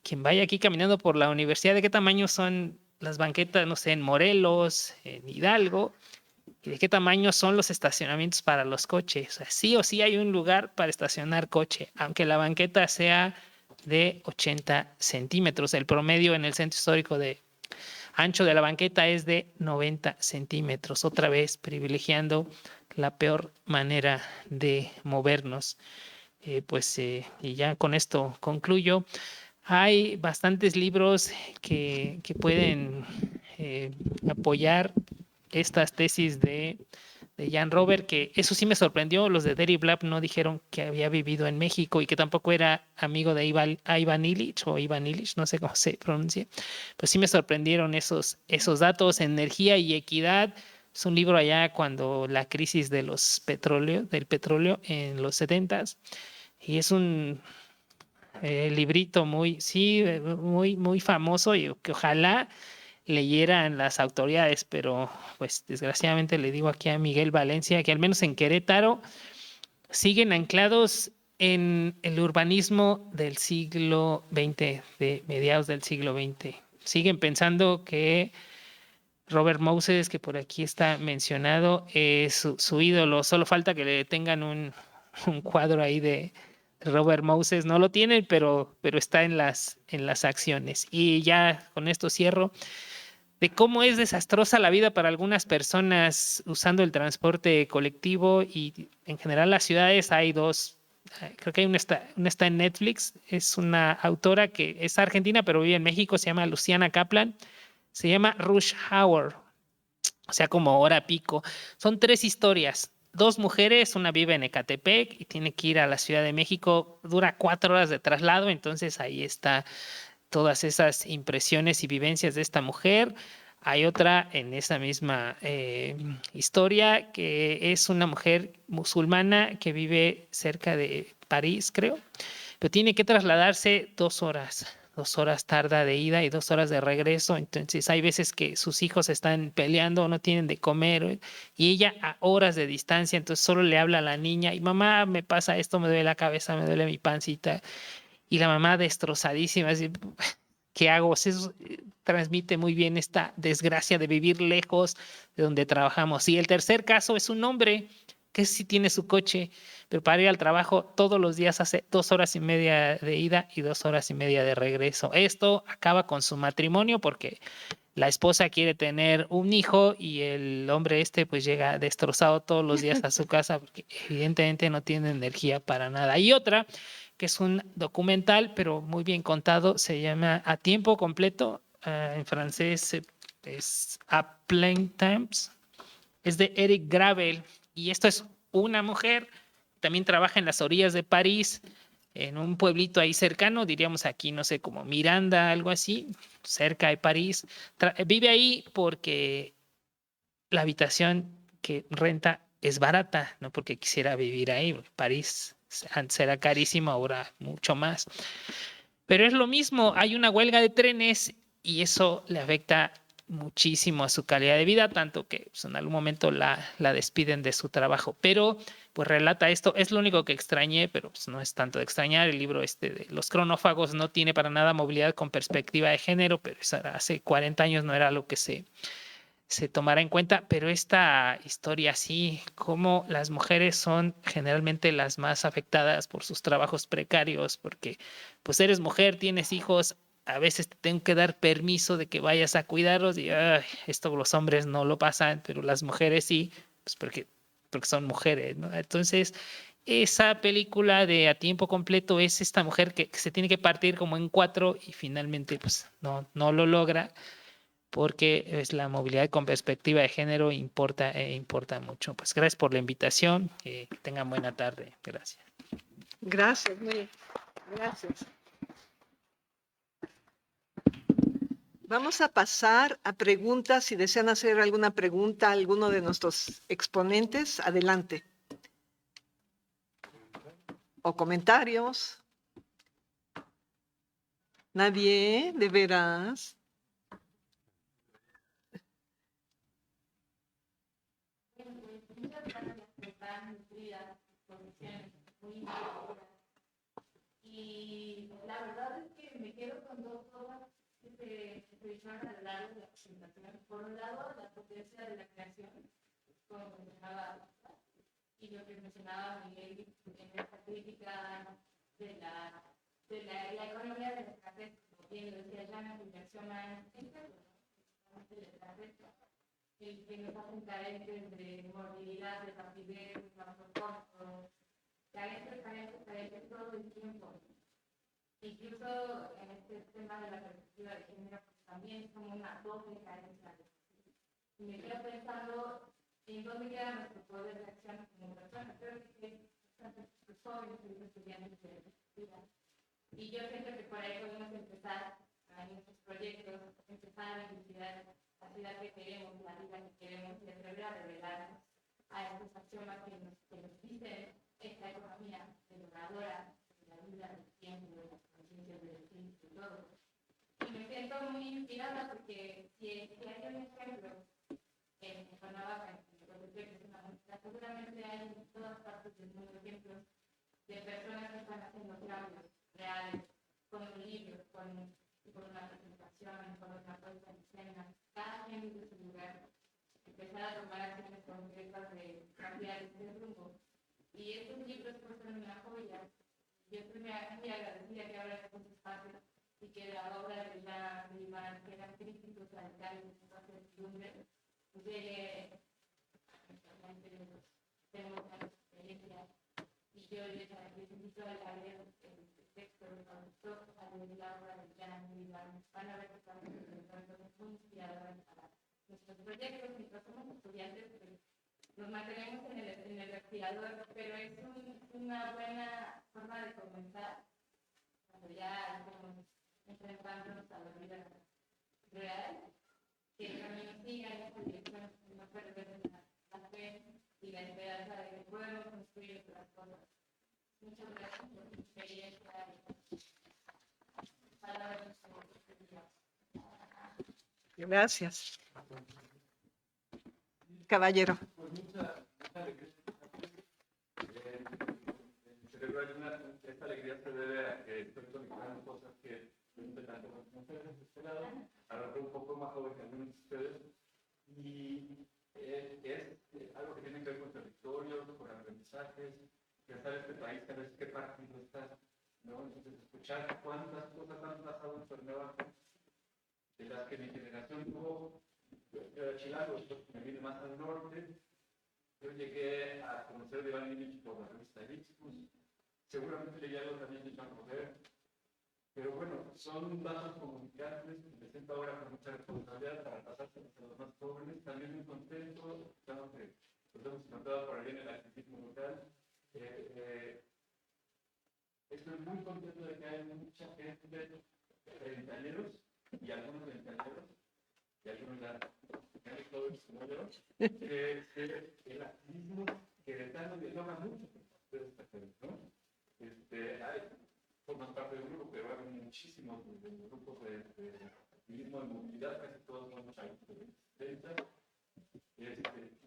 Quien vaya aquí caminando por la universidad, ¿de qué tamaño son las banquetas, no sé, en Morelos, en Hidalgo? ¿Y de qué tamaño son los estacionamientos para los coches? O sea, sí o sí hay un lugar para estacionar coche, aunque la banqueta sea de 80 centímetros. El promedio en el centro histórico de ancho de la banqueta es de 90 centímetros. Otra vez privilegiando la peor manera de movernos. Y ya con esto concluyo. Hay bastantes libros que pueden apoyar estas tesis de Jan Robert, que eso sí me sorprendió. Los de Derry Blapp no dijeron que había vivido en México y que tampoco era amigo de Ivan Illich, no sé cómo se pronuncia. Pues sí me sorprendieron esos datos. Energía y equidad es un libro allá cuando la crisis del petróleo en los 70s, y es un librito muy famoso y que ojalá leyeran las autoridades, pero pues desgraciadamente le digo aquí a Miguel Valencia que al menos en Querétaro siguen anclados en el urbanismo del siglo XX, de mediados del siglo XX. Siguen pensando que Robert Moses, que por aquí está mencionado, es su ídolo. Solo falta que le tengan un cuadro ahí de Robert Moses. No lo tienen, pero está en las acciones. Y ya con esto cierro. de cómo es desastrosa la vida para algunas personas usando el transporte colectivo y en general las ciudades hay dos. Creo que hay una está en Netflix, es una autora que es argentina pero vive en México, se llama Luciana Kaplan, se llama Rush Hour, o sea, como hora pico. Son 3 historias. 2 mujeres, una vive en Ecatepec y tiene que ir a la Ciudad de México, dura 4 horas de traslado, entonces ahí está todas esas impresiones y vivencias de esta mujer. Hay otra en esa misma historia que es una mujer musulmana que vive cerca de París, creo, pero tiene que trasladarse 2 horas. 2 horas tarda de ida y 2 horas de regreso. Entonces hay veces que sus hijos están peleando o no tienen de comer y ella a horas de distancia, entonces solo le habla a la niña y mamá, me pasa esto, me duele la cabeza, me duele mi pancita. Y la mamá destrozadísima, así, ¿qué hago? Eso transmite muy bien esta desgracia de vivir lejos de donde trabajamos. Y el tercer caso es un hombre que sí tiene su coche, pero para ir al trabajo todos los días hace 2 horas y media de ida y 2 horas y media de regreso. Esto acaba con su matrimonio porque la esposa quiere tener un hijo y el hombre este pues llega destrozado todos los días a su casa porque evidentemente no tiene energía para nada. Y otra que es un documental, pero muy bien contado, se llama A Tiempo Completo, en francés es A Plein Temps, es de Eric Gravel, y esto es una mujer, también trabaja en las orillas de París, en un pueblito ahí cercano, diríamos aquí, no sé, como Miranda, algo así, cerca de París. Vive ahí porque la habitación que renta es barata, no porque quisiera vivir ahí, porque París antes era carísimo, ahora mucho más. Pero es lo mismo, hay una huelga de trenes y eso le afecta muchísimo a su calidad de vida, tanto que pues, en algún momento la despiden de su trabajo. Pero pues relata esto, es lo único que extrañé, pero pues, no es tanto de extrañar. El libro este de Los cronófagos no tiene para nada movilidad con perspectiva de género, pero eso era, hace 40 años no era lo que se tomará en cuenta, pero esta historia sí, como las mujeres son generalmente las más afectadas por sus trabajos precarios, porque pues eres mujer, tienes hijos, a veces te tengo que dar permiso de que vayas a cuidarlos y ay, esto los hombres no lo pasan, pero las mujeres sí, pues porque son mujeres, ¿no? Entonces, esa película de A Tiempo Completo es esta mujer que se tiene que partir como en 4 y finalmente pues no lo logra porque es la movilidad con perspectiva de género importa mucho. Pues gracias por la invitación, que tengan buena tarde. Gracias. Gracias, gracias. Vamos a pasar a preguntas. Si desean hacer alguna pregunta a alguno de nuestros exponentes, adelante. O comentarios. Nadie, de veras. Y la verdad es que me quedo con 2 cosas que se mencionan a lo largo de la presentación. Por un lado, la potencia de la creación, como mencionaba, y lo que mencionaba Miguel en esta crítica de la economía de la escasez, como bien lo decía ya, la inversión en el que nos hacen carentes de movilidad, de rapidez, de transporte, carentes todo el tiempo. Incluso en este tema de la perspectiva de género, pues también es como una doble carencia. Y me quedo pensando en dónde queda nuestro poder de acción como personas. Creo que es jóvenes y estudiantes de perspectiva. Y yo siento que por ahí podemos empezar en nuestros proyectos, empezar a investigar la ciudad que queremos, la vida que queremos, y atrever a revelarnos a estos axiomas que nos dicen esta economía devoradora de la vida, del tiempo, de las conciencias, del espíritu y todo. Y me siento muy inspirada porque si hay un ejemplo en Cuernavaca, que es una muestra, seguramente hay en todas partes del mundo ejemplos de personas que están haciendo cambios reales con un libro, con una presentación, con una puesta en escena, cada quien desde su lugar, empezar a tomar acciones concretas de cambiar este rumbo. Y estos libros pues son una joya. Yo estoy muy agradecida que ahora estos espacios y que la obra de Jean Rivard, que eran críticos radicales de esta certidumbre, llegue a la gente de los tenemos la experiencia. Y yo les invito a leer el texto de Fausto, a leer la obra de Jean Rivard. Van a ver que estamos encontrando muy inspiradores para nuestros proyectos. Mientras somos estudiantes, pues, nos mantenemos en el respirador, pero es una buena forma de comenzar cuando ya estamos enfrentándonos a la vida real, que el camino siga en esa dirección, no perder la fe y la esperanza de que podemos construir otras cosas. Muchas gracias por su experiencia y palabras de Gracias. Caballero. Esta alegría se debe a que estoy conectando cosas que nunca tanto como ustedes esperaban, a lo mejor un poco más joven que algunos de ustedes, y es algo que tiene que ver con territorios, con aprendizajes, pensar este país, saber qué partido está, ¿no? Entonces, escuchar cuántas cosas han pasado en Cuernavaca, de las que mi generación tuvo. Yo era chilango, me vine más al norte. Yo llegué a conocer de Iván Illich por la revista Ixcus. Seguramente leí algo también de Jean Robert. Pero bueno, son datos comunicantes que me siento ahora con mucha responsabilidad para pasárselos a los más jóvenes. También muy contento, claro que nos hemos encontrado por ahí en el activismo local. Estoy muy contento de que hay mucha gente, ventaneros y algunos ventaneros, y algunos ya jóvenes como yo, que el activismo queretano dialoga mucho con ustedes, ¿no? Forman parte del grupo, pero hay muchísimos grupos de activismo de movilidad, casi todos son chavos de 60.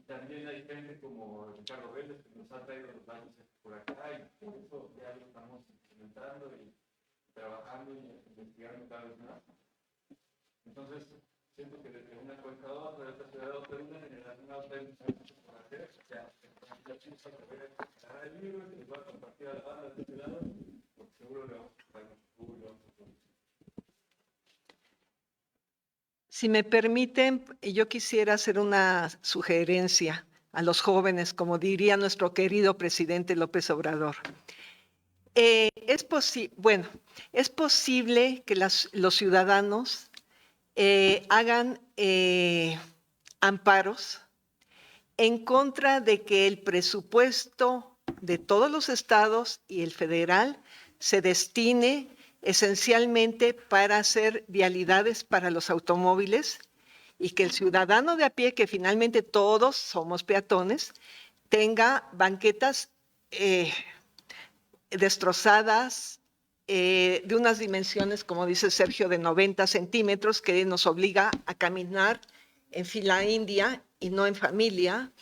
También hay gente como Ricardo Vélez, que nos ha traído los baños por acá, y por eso ya lo estamos implementando y trabajando y investigando cada vez más. Entonces, siento que desde una cuenca a otra, de esta ciudad a otra, de una generación a otra, hay mucho por hacer. O sea, la chica que voy a agarrar el libro y se les va a compartir a la banda de este lado, porque seguro le vamos a traer mucho orgullo. Si me permiten, yo quisiera hacer una sugerencia a los jóvenes, como diría nuestro querido presidente López Obrador. Es posible que los ciudadanos hagan amparos en contra de que el presupuesto de todos los estados y el federal se destine esencialmente para hacer vialidades para los automóviles y que el ciudadano de a pie, que finalmente todos somos peatones, tenga banquetas destrozadas, de unas dimensiones, como dice Sergio, de 90 centímetros, que nos obliga a caminar en fila india y no en familia.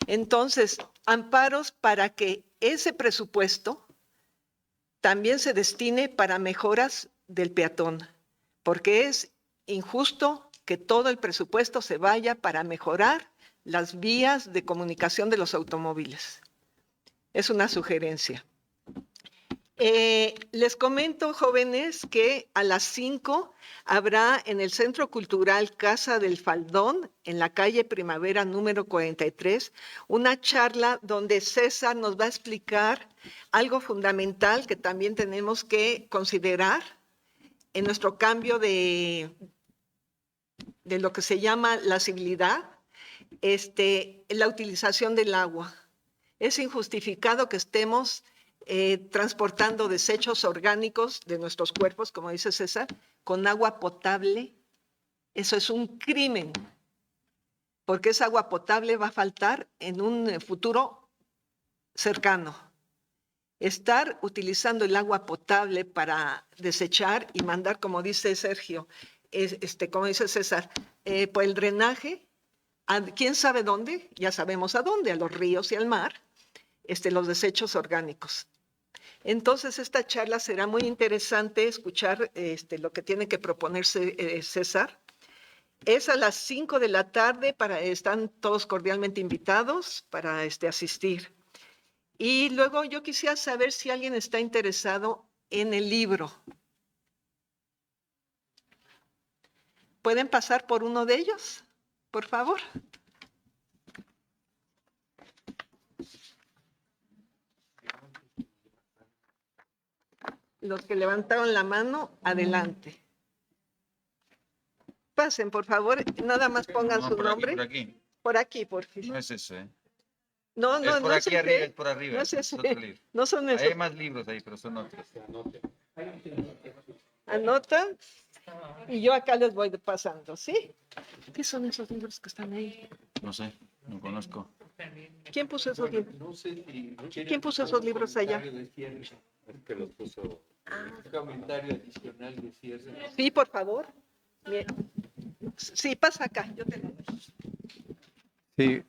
Entonces, amparos para que ese presupuesto también se destine para mejoras del peatón, porque es injusto que todo el presupuesto se vaya para mejorar las vías de comunicación de los automóviles. Es una sugerencia. Les comento, jóvenes, que a las 5 habrá en el Centro Cultural Casa del Faldón, en la calle Primavera número 43, una charla donde César nos va a explicar algo fundamental que también tenemos que considerar en nuestro cambio de lo que se llama la civilidad, la utilización del agua. Es injustificado que estemos transportando desechos orgánicos de nuestros cuerpos, como dice César, con agua potable. Eso es un crimen, porque esa agua potable va a faltar en un futuro cercano. Estar utilizando el agua potable para desechar y mandar, como dice Sergio, como dice César, por el drenaje, ¿quién sabe dónde? Ya sabemos a dónde, a los ríos y al mar, los desechos orgánicos. Entonces, esta charla será muy interesante escuchar lo que tiene que proponerse César. Es a las 5 de la tarde, están todos cordialmente invitados para asistir. Y luego yo quisiera saber si alguien está interesado en el libro. ¿Pueden pasar por uno de ellos, por favor? Los que levantaron la mano, adelante. Pasen, por favor, nada más pongan su nombre. Por aquí. Por aquí, por favor. No es eso, ¿eh? No, Es no, por no aquí es arriba, ese. es por arriba. No es es ese. otro libro. No son Hay esos. más libros ahí, pero son otros. Anotan y yo acá les voy pasando, ¿sí? ¿Qué son esos libros que están ahí? No sé, no conozco. ¿Quién puso esos libros? No sé si ¿Quién puso esos libros allá? Que los puso. Un comentario adicional de cierre. Sí, por favor. Bien. Sí, pasa acá, yo te lo doy. Sí,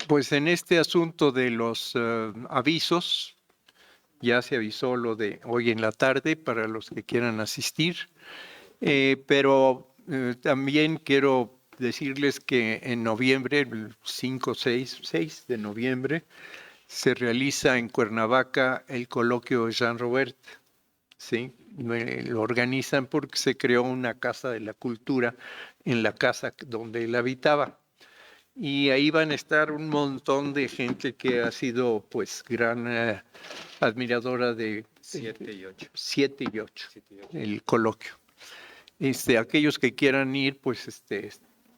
pues en este asunto de los avisos, ya se avisó lo de hoy en la tarde para los que quieran asistir, pero también quiero decirles que en noviembre, el 6 de noviembre, se realiza en Cuernavaca el coloquio de Jean Robert, ¿sí? Lo organizan porque se creó una casa de la cultura en la casa donde él habitaba. Y ahí van a estar un montón de gente que ha sido pues gran admiradora de 7 y 8. 7 y 8, el coloquio. Aquellos que quieran ir, pues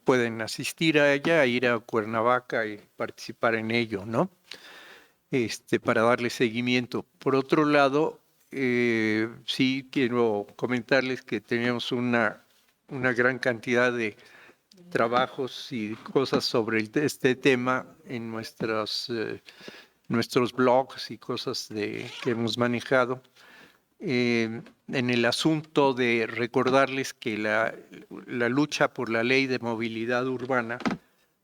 pueden asistir a ella, ir a Cuernavaca y participar en ello, ¿no? Para darle seguimiento. Por otro lado, sí quiero comentarles que tenemos una gran cantidad de trabajos y cosas sobre este tema en nuestros blogs y cosas que hemos manejado. En el asunto de recordarles que la lucha por la ley de movilidad urbana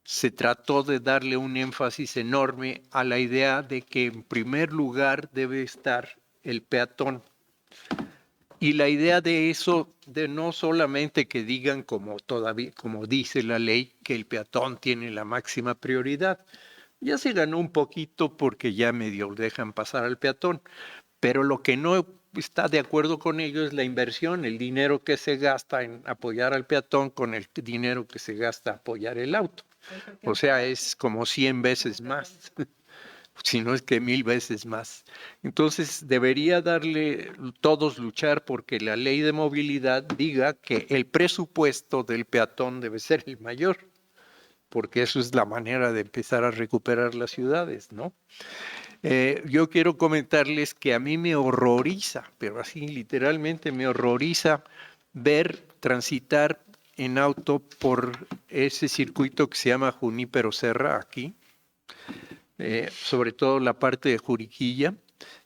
se trató de darle un énfasis enorme a la idea de que en primer lugar debe estar el peatón. Y la idea de eso, de no solamente que digan como dice la ley, que el peatón tiene la máxima prioridad. Ya se ganó un poquito porque ya medio dejan pasar al peatón, pero lo que no está de acuerdo con ello es la inversión, el dinero que se gasta en apoyar al peatón con el dinero que se gasta en apoyar el auto. O sea, es como 100 veces más. Si no es que 1000 veces más. Entonces, debería todos luchar porque la ley de movilidad diga que el presupuesto del peatón debe ser el mayor, porque eso es la manera de empezar a recuperar las ciudades, ¿no? Yo quiero comentarles que a mí me horroriza, pero así literalmente me horroriza transitar en auto por ese circuito que se llama Junípero Serra aquí, sobre todo la parte de Juriquilla,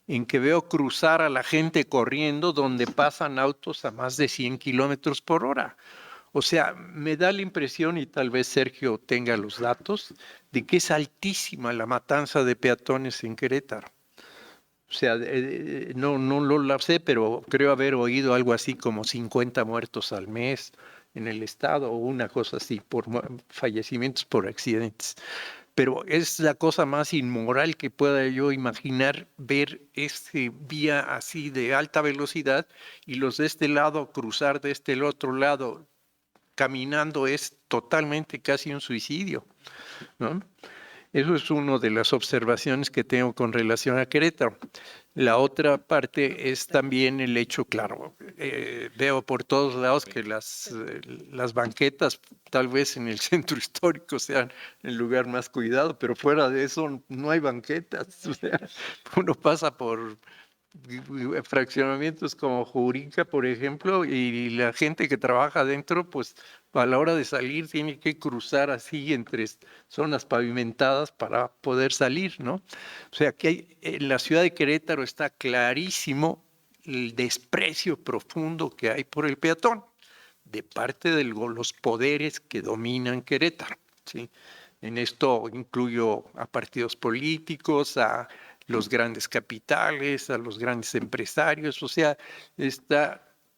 en que veo cruzar a la gente corriendo donde pasan autos a más de 100 kilómetros por hora. O sea, me da la impresión, y tal vez Sergio tenga los datos, de que es altísima la matanza de peatones en Querétaro. O sea, no lo sé, pero creo haber oído algo así como 50 muertos al mes en el estado, o una cosa así, por fallecimientos por accidentes. Pero es la cosa más inmoral que pueda yo imaginar, ver vía así de alta velocidad y los de este lado cruzar de este otro lado caminando es totalmente casi un suicidio, ¿no? Eso es una de las observaciones que tengo con relación a Querétaro. La otra parte es también el hecho, claro, veo por todos lados que las banquetas, tal vez en el centro histórico, sean el lugar más cuidado, pero fuera de eso no hay banquetas. O sea, uno pasa por fraccionamientos como Jurica, por ejemplo, y la gente que trabaja adentro, pues a la hora de salir tiene que cruzar así entre zonas pavimentadas para poder salir, ¿no? O sea, que en la ciudad de Querétaro está clarísimo el desprecio profundo que hay por el peatón de parte de los poderes que dominan Querétaro, ¿sí? En esto incluyo a partidos políticos, a los grandes capitales, a los grandes empresarios, o sea,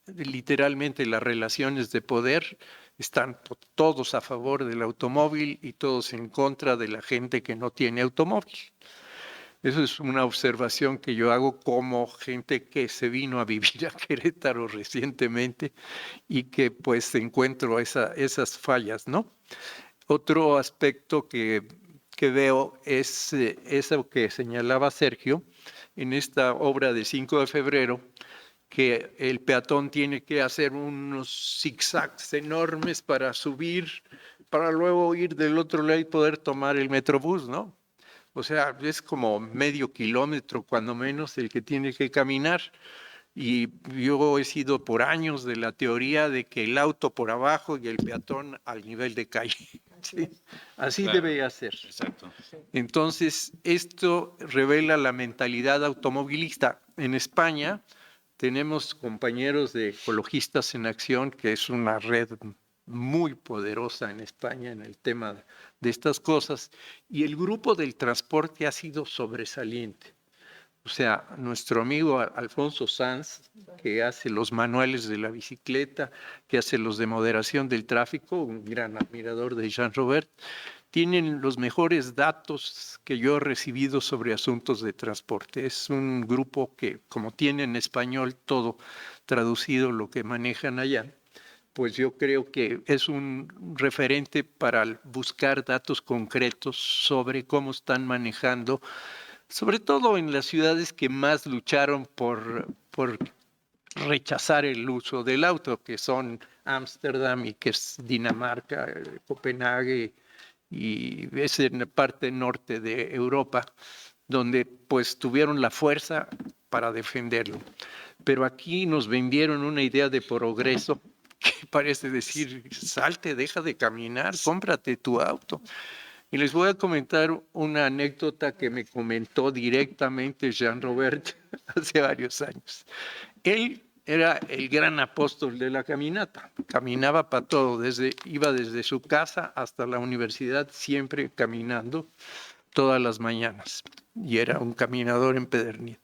literalmente las relaciones de poder están todos a favor del automóvil y todos en contra de la gente que no tiene automóvil. Eso es una observación que yo hago como gente que se vino a vivir a Querétaro recientemente y que pues encuentro esas fallas, ¿no? Otro aspecto que veo es eso que señalaba Sergio en esta obra de 5 de febrero, que el peatón tiene que hacer unos zigzags enormes para subir, para luego ir del otro lado y poder tomar el metrobús, ¿no? O sea, es como medio kilómetro, cuando menos, el que tiene que caminar. Y yo he sido por años de la teoría de que el auto por abajo y el peatón al nivel de calle. Sí, así Claro. debería ser. Exacto. Entonces, esto revela la mentalidad automovilista. En España tenemos compañeros de Ecologistas en Acción, que es una red muy poderosa en España en el tema de estas cosas, y el grupo del transporte ha sido sobresaliente. O sea, nuestro amigo Alfonso Sanz, que hace los manuales de la bicicleta, que hace los de moderación del tráfico, un gran admirador de Jean Robert, tienen los mejores datos que yo he recibido sobre asuntos de transporte. Es un grupo que, como tiene en español todo traducido lo que manejan allá, pues yo creo que es un referente para buscar datos concretos sobre cómo están manejando, sobre todo en las ciudades que más lucharon por rechazar el uso del auto, que son Ámsterdam y que es Dinamarca, Copenhague, y es en la parte norte de Europa, donde pues tuvieron la fuerza para defenderlo. Pero aquí nos vendieron una idea de progreso que parece decir, salte, deja de caminar, cómprate tu auto. Y les voy a comentar una anécdota que me comentó directamente Jean Robert hace varios años. Él era el gran apóstol de la caminata, caminaba para todo, iba desde su casa hasta la universidad, siempre caminando todas las mañanas, y era un caminador empedernido.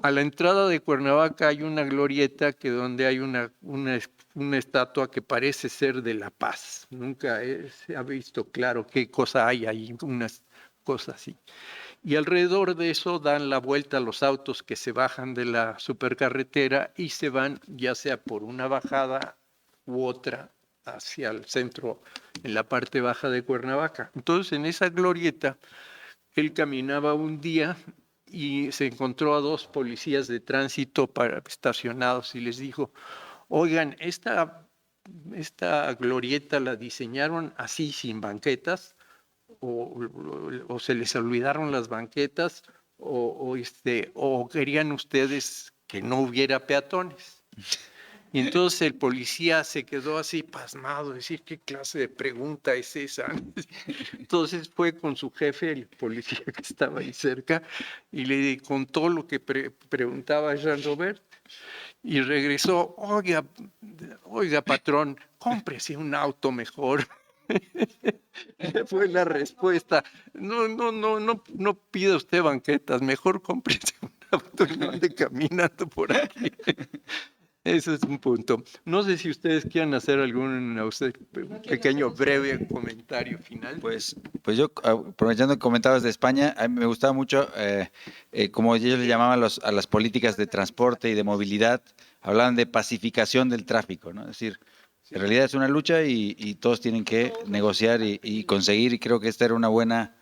A la entrada de Cuernavaca hay una glorieta donde hay una estatua que parece ser de la paz. Nunca se ha visto claro qué cosa hay ahí, unas cosas así. Y alrededor de eso dan la vuelta a los autos que se bajan de la supercarretera y se van ya sea por una bajada u otra hacia el centro, en la parte baja de Cuernavaca. Entonces, en esa glorieta, él caminaba un día y se encontró a 2 policías de tránsito estacionados y les dijo, oigan, esta glorieta la diseñaron así, sin banquetas, o se les olvidaron las banquetas, o querían ustedes que no hubiera peatones. Y entonces el policía se quedó así pasmado, decir, ¿qué clase de pregunta es esa? Entonces fue con su jefe, el policía que estaba ahí cerca, y le contó lo que preguntaba Jean Robert, y regresó, oiga patrón, cómprese un auto mejor. Fue la respuesta. No pida usted banquetas, mejor cómprese un auto y no ande caminando por aquí. Ese es un punto. No sé si ustedes quieran hacer algún pequeño, breve comentario final. Pues yo, aprovechando que comentabas de España, a mí me gustaba mucho, como ellos le llamaban a las políticas de transporte y de movilidad, hablaban de pacificación del tráfico, ¿no? Es decir, en realidad es una lucha y todos tienen que negociar y conseguir, y creo que esta era una buena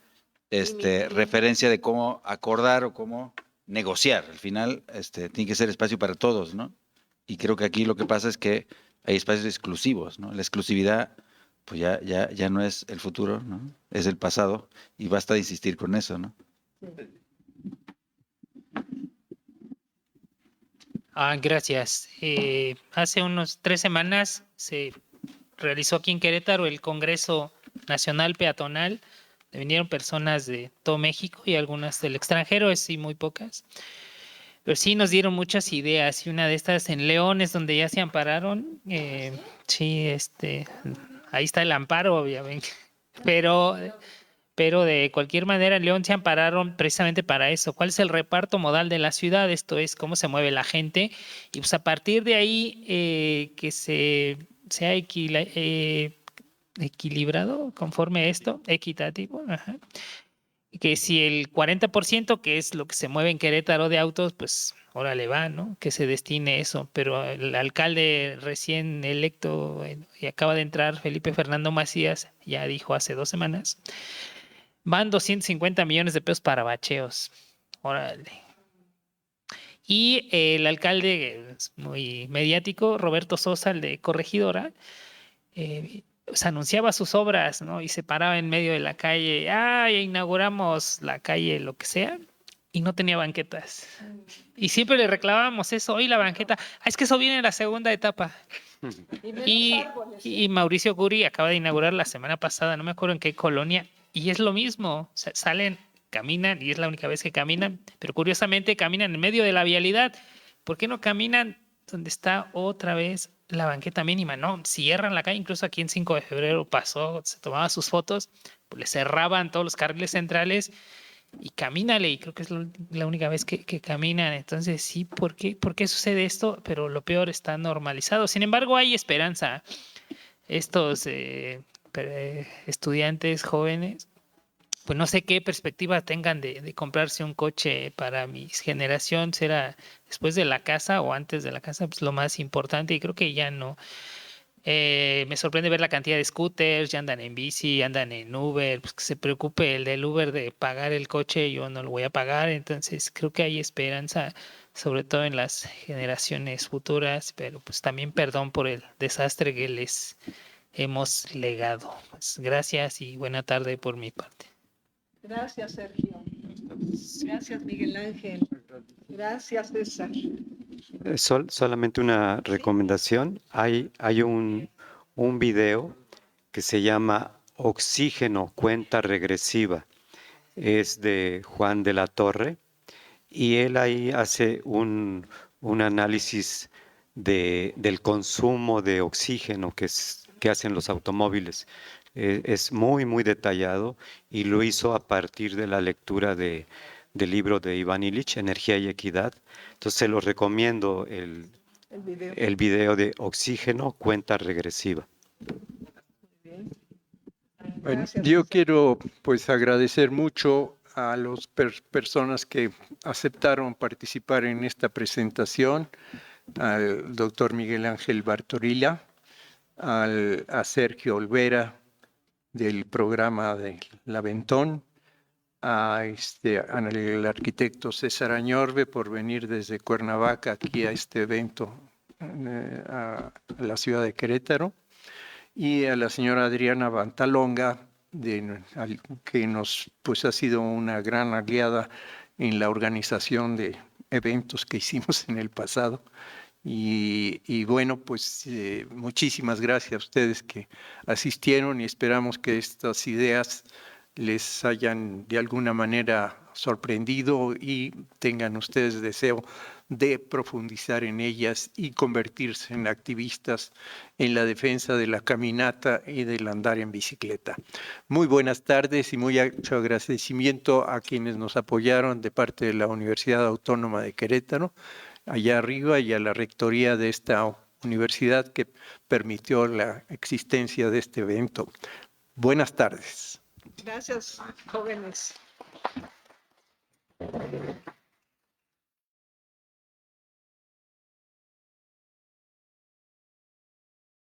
referencia de cómo acordar o cómo negociar. Al final, tiene que ser espacio para todos, ¿no? Y creo que aquí lo que pasa es que hay espacios exclusivos, ¿no? La exclusividad, pues ya no es el futuro, ¿no? Es el pasado, y basta de insistir con eso, ¿no? Gracias. Hace unos 3 semanas se realizó aquí en Querétaro el Congreso Nacional Peatonal. Vinieron personas de todo México y algunas del extranjero, sí, muy pocas. Pero sí nos dieron muchas ideas, y una de estas en León es donde ya se ampararon. Sí, ahí está el amparo, obviamente. Pero de cualquier manera, en León se ampararon precisamente para eso. ¿Cuál es el reparto modal de la ciudad? Esto es cómo se mueve la gente. Y pues a partir de ahí que sea equilibrado conforme a esto, equitativo. Ajá. que si el 40%, que es lo que se mueve en Querétaro de autos, pues órale va, ¿no? Que se destine eso. Pero el alcalde recién electo y acaba de entrar, Felipe Fernando Macías, ya dijo hace 2 semanas, van 250 millones de pesos para bacheos. Órale. Y el alcalde, es muy mediático, Roberto Sosa, el de Corregidora, pues anunciaba sus obras, ¿no? Y se paraba en medio de la calle, ya inauguramos la calle, lo que sea, y no tenía banquetas. Y siempre le reclamábamos eso, hoy la banqueta, es que eso viene en la segunda etapa. Y menos Y, árboles. y Mauricio Curi acaba de inaugurar la semana pasada, no me acuerdo en qué colonia, y es lo mismo, salen, caminan, y es la única vez que caminan, pero curiosamente caminan en medio de la vialidad. ¿Por qué no caminan donde está otra vez la banqueta mínima? No, cierran la calle, incluso aquí en 5 de febrero pasó, se tomaban sus fotos, pues le cerraban todos los carriles centrales y camínale, y creo que es la única vez que caminan. Entonces, sí, ¿por qué sucede esto? Pero lo peor está normalizado. Sin embargo, hay esperanza. Estos estudiantes jóvenes, pues no sé qué perspectiva tengan de comprarse un coche. Para mi generación será después de la casa o antes de la casa, pues lo más importante, y creo que ya no. Me sorprende ver la cantidad de scooters, ya andan en bici, andan en Uber, pues que se preocupe el del Uber de pagar el coche, yo no lo voy a pagar. Entonces creo que hay esperanza, sobre todo en las generaciones futuras, pero pues también perdón por el desastre que les hemos legado. Pues gracias y buena tarde por mi parte. Gracias, Sergio. Gracias, Miguel Ángel. Gracias, César. Solamente una recomendación. Hay un video que se llama Oxígeno, cuenta regresiva. Es de Juan de la Torre y él ahí hace un análisis del consumo de oxígeno que hacen los automóviles. Es muy, muy detallado y lo hizo a partir de la lectura del libro de Iván Illich, Energía y Equidad. Entonces se lo recomiendo el video de Oxígeno, cuenta regresiva. Bien. Bueno, Gracias, yo César. quiero pues agradecer mucho a las personas que aceptaron participar en esta presentación, al doctor Miguel Ángel Bartorilla, a Sergio Olvera del programa de Laventón, al arquitecto César Añorbe por venir desde Cuernavaca aquí a este evento a la ciudad de Querétaro, y a la señora Adriana Bantalonga, que nos pues ha sido una gran aliada en la organización de eventos que hicimos en el pasado. Y bueno, pues muchísimas gracias a ustedes que asistieron y esperamos que estas ideas les hayan de alguna manera sorprendido y tengan ustedes deseo de profundizar en ellas y convertirse en activistas en la defensa de la caminata y del andar en bicicleta. Muy buenas tardes y mucho agradecimiento a quienes nos apoyaron de parte de la Universidad Autónoma de Querétaro, allá arriba, y a la rectoría de esta universidad que permitió la existencia de este evento. Buenas tardes. Gracias, jóvenes.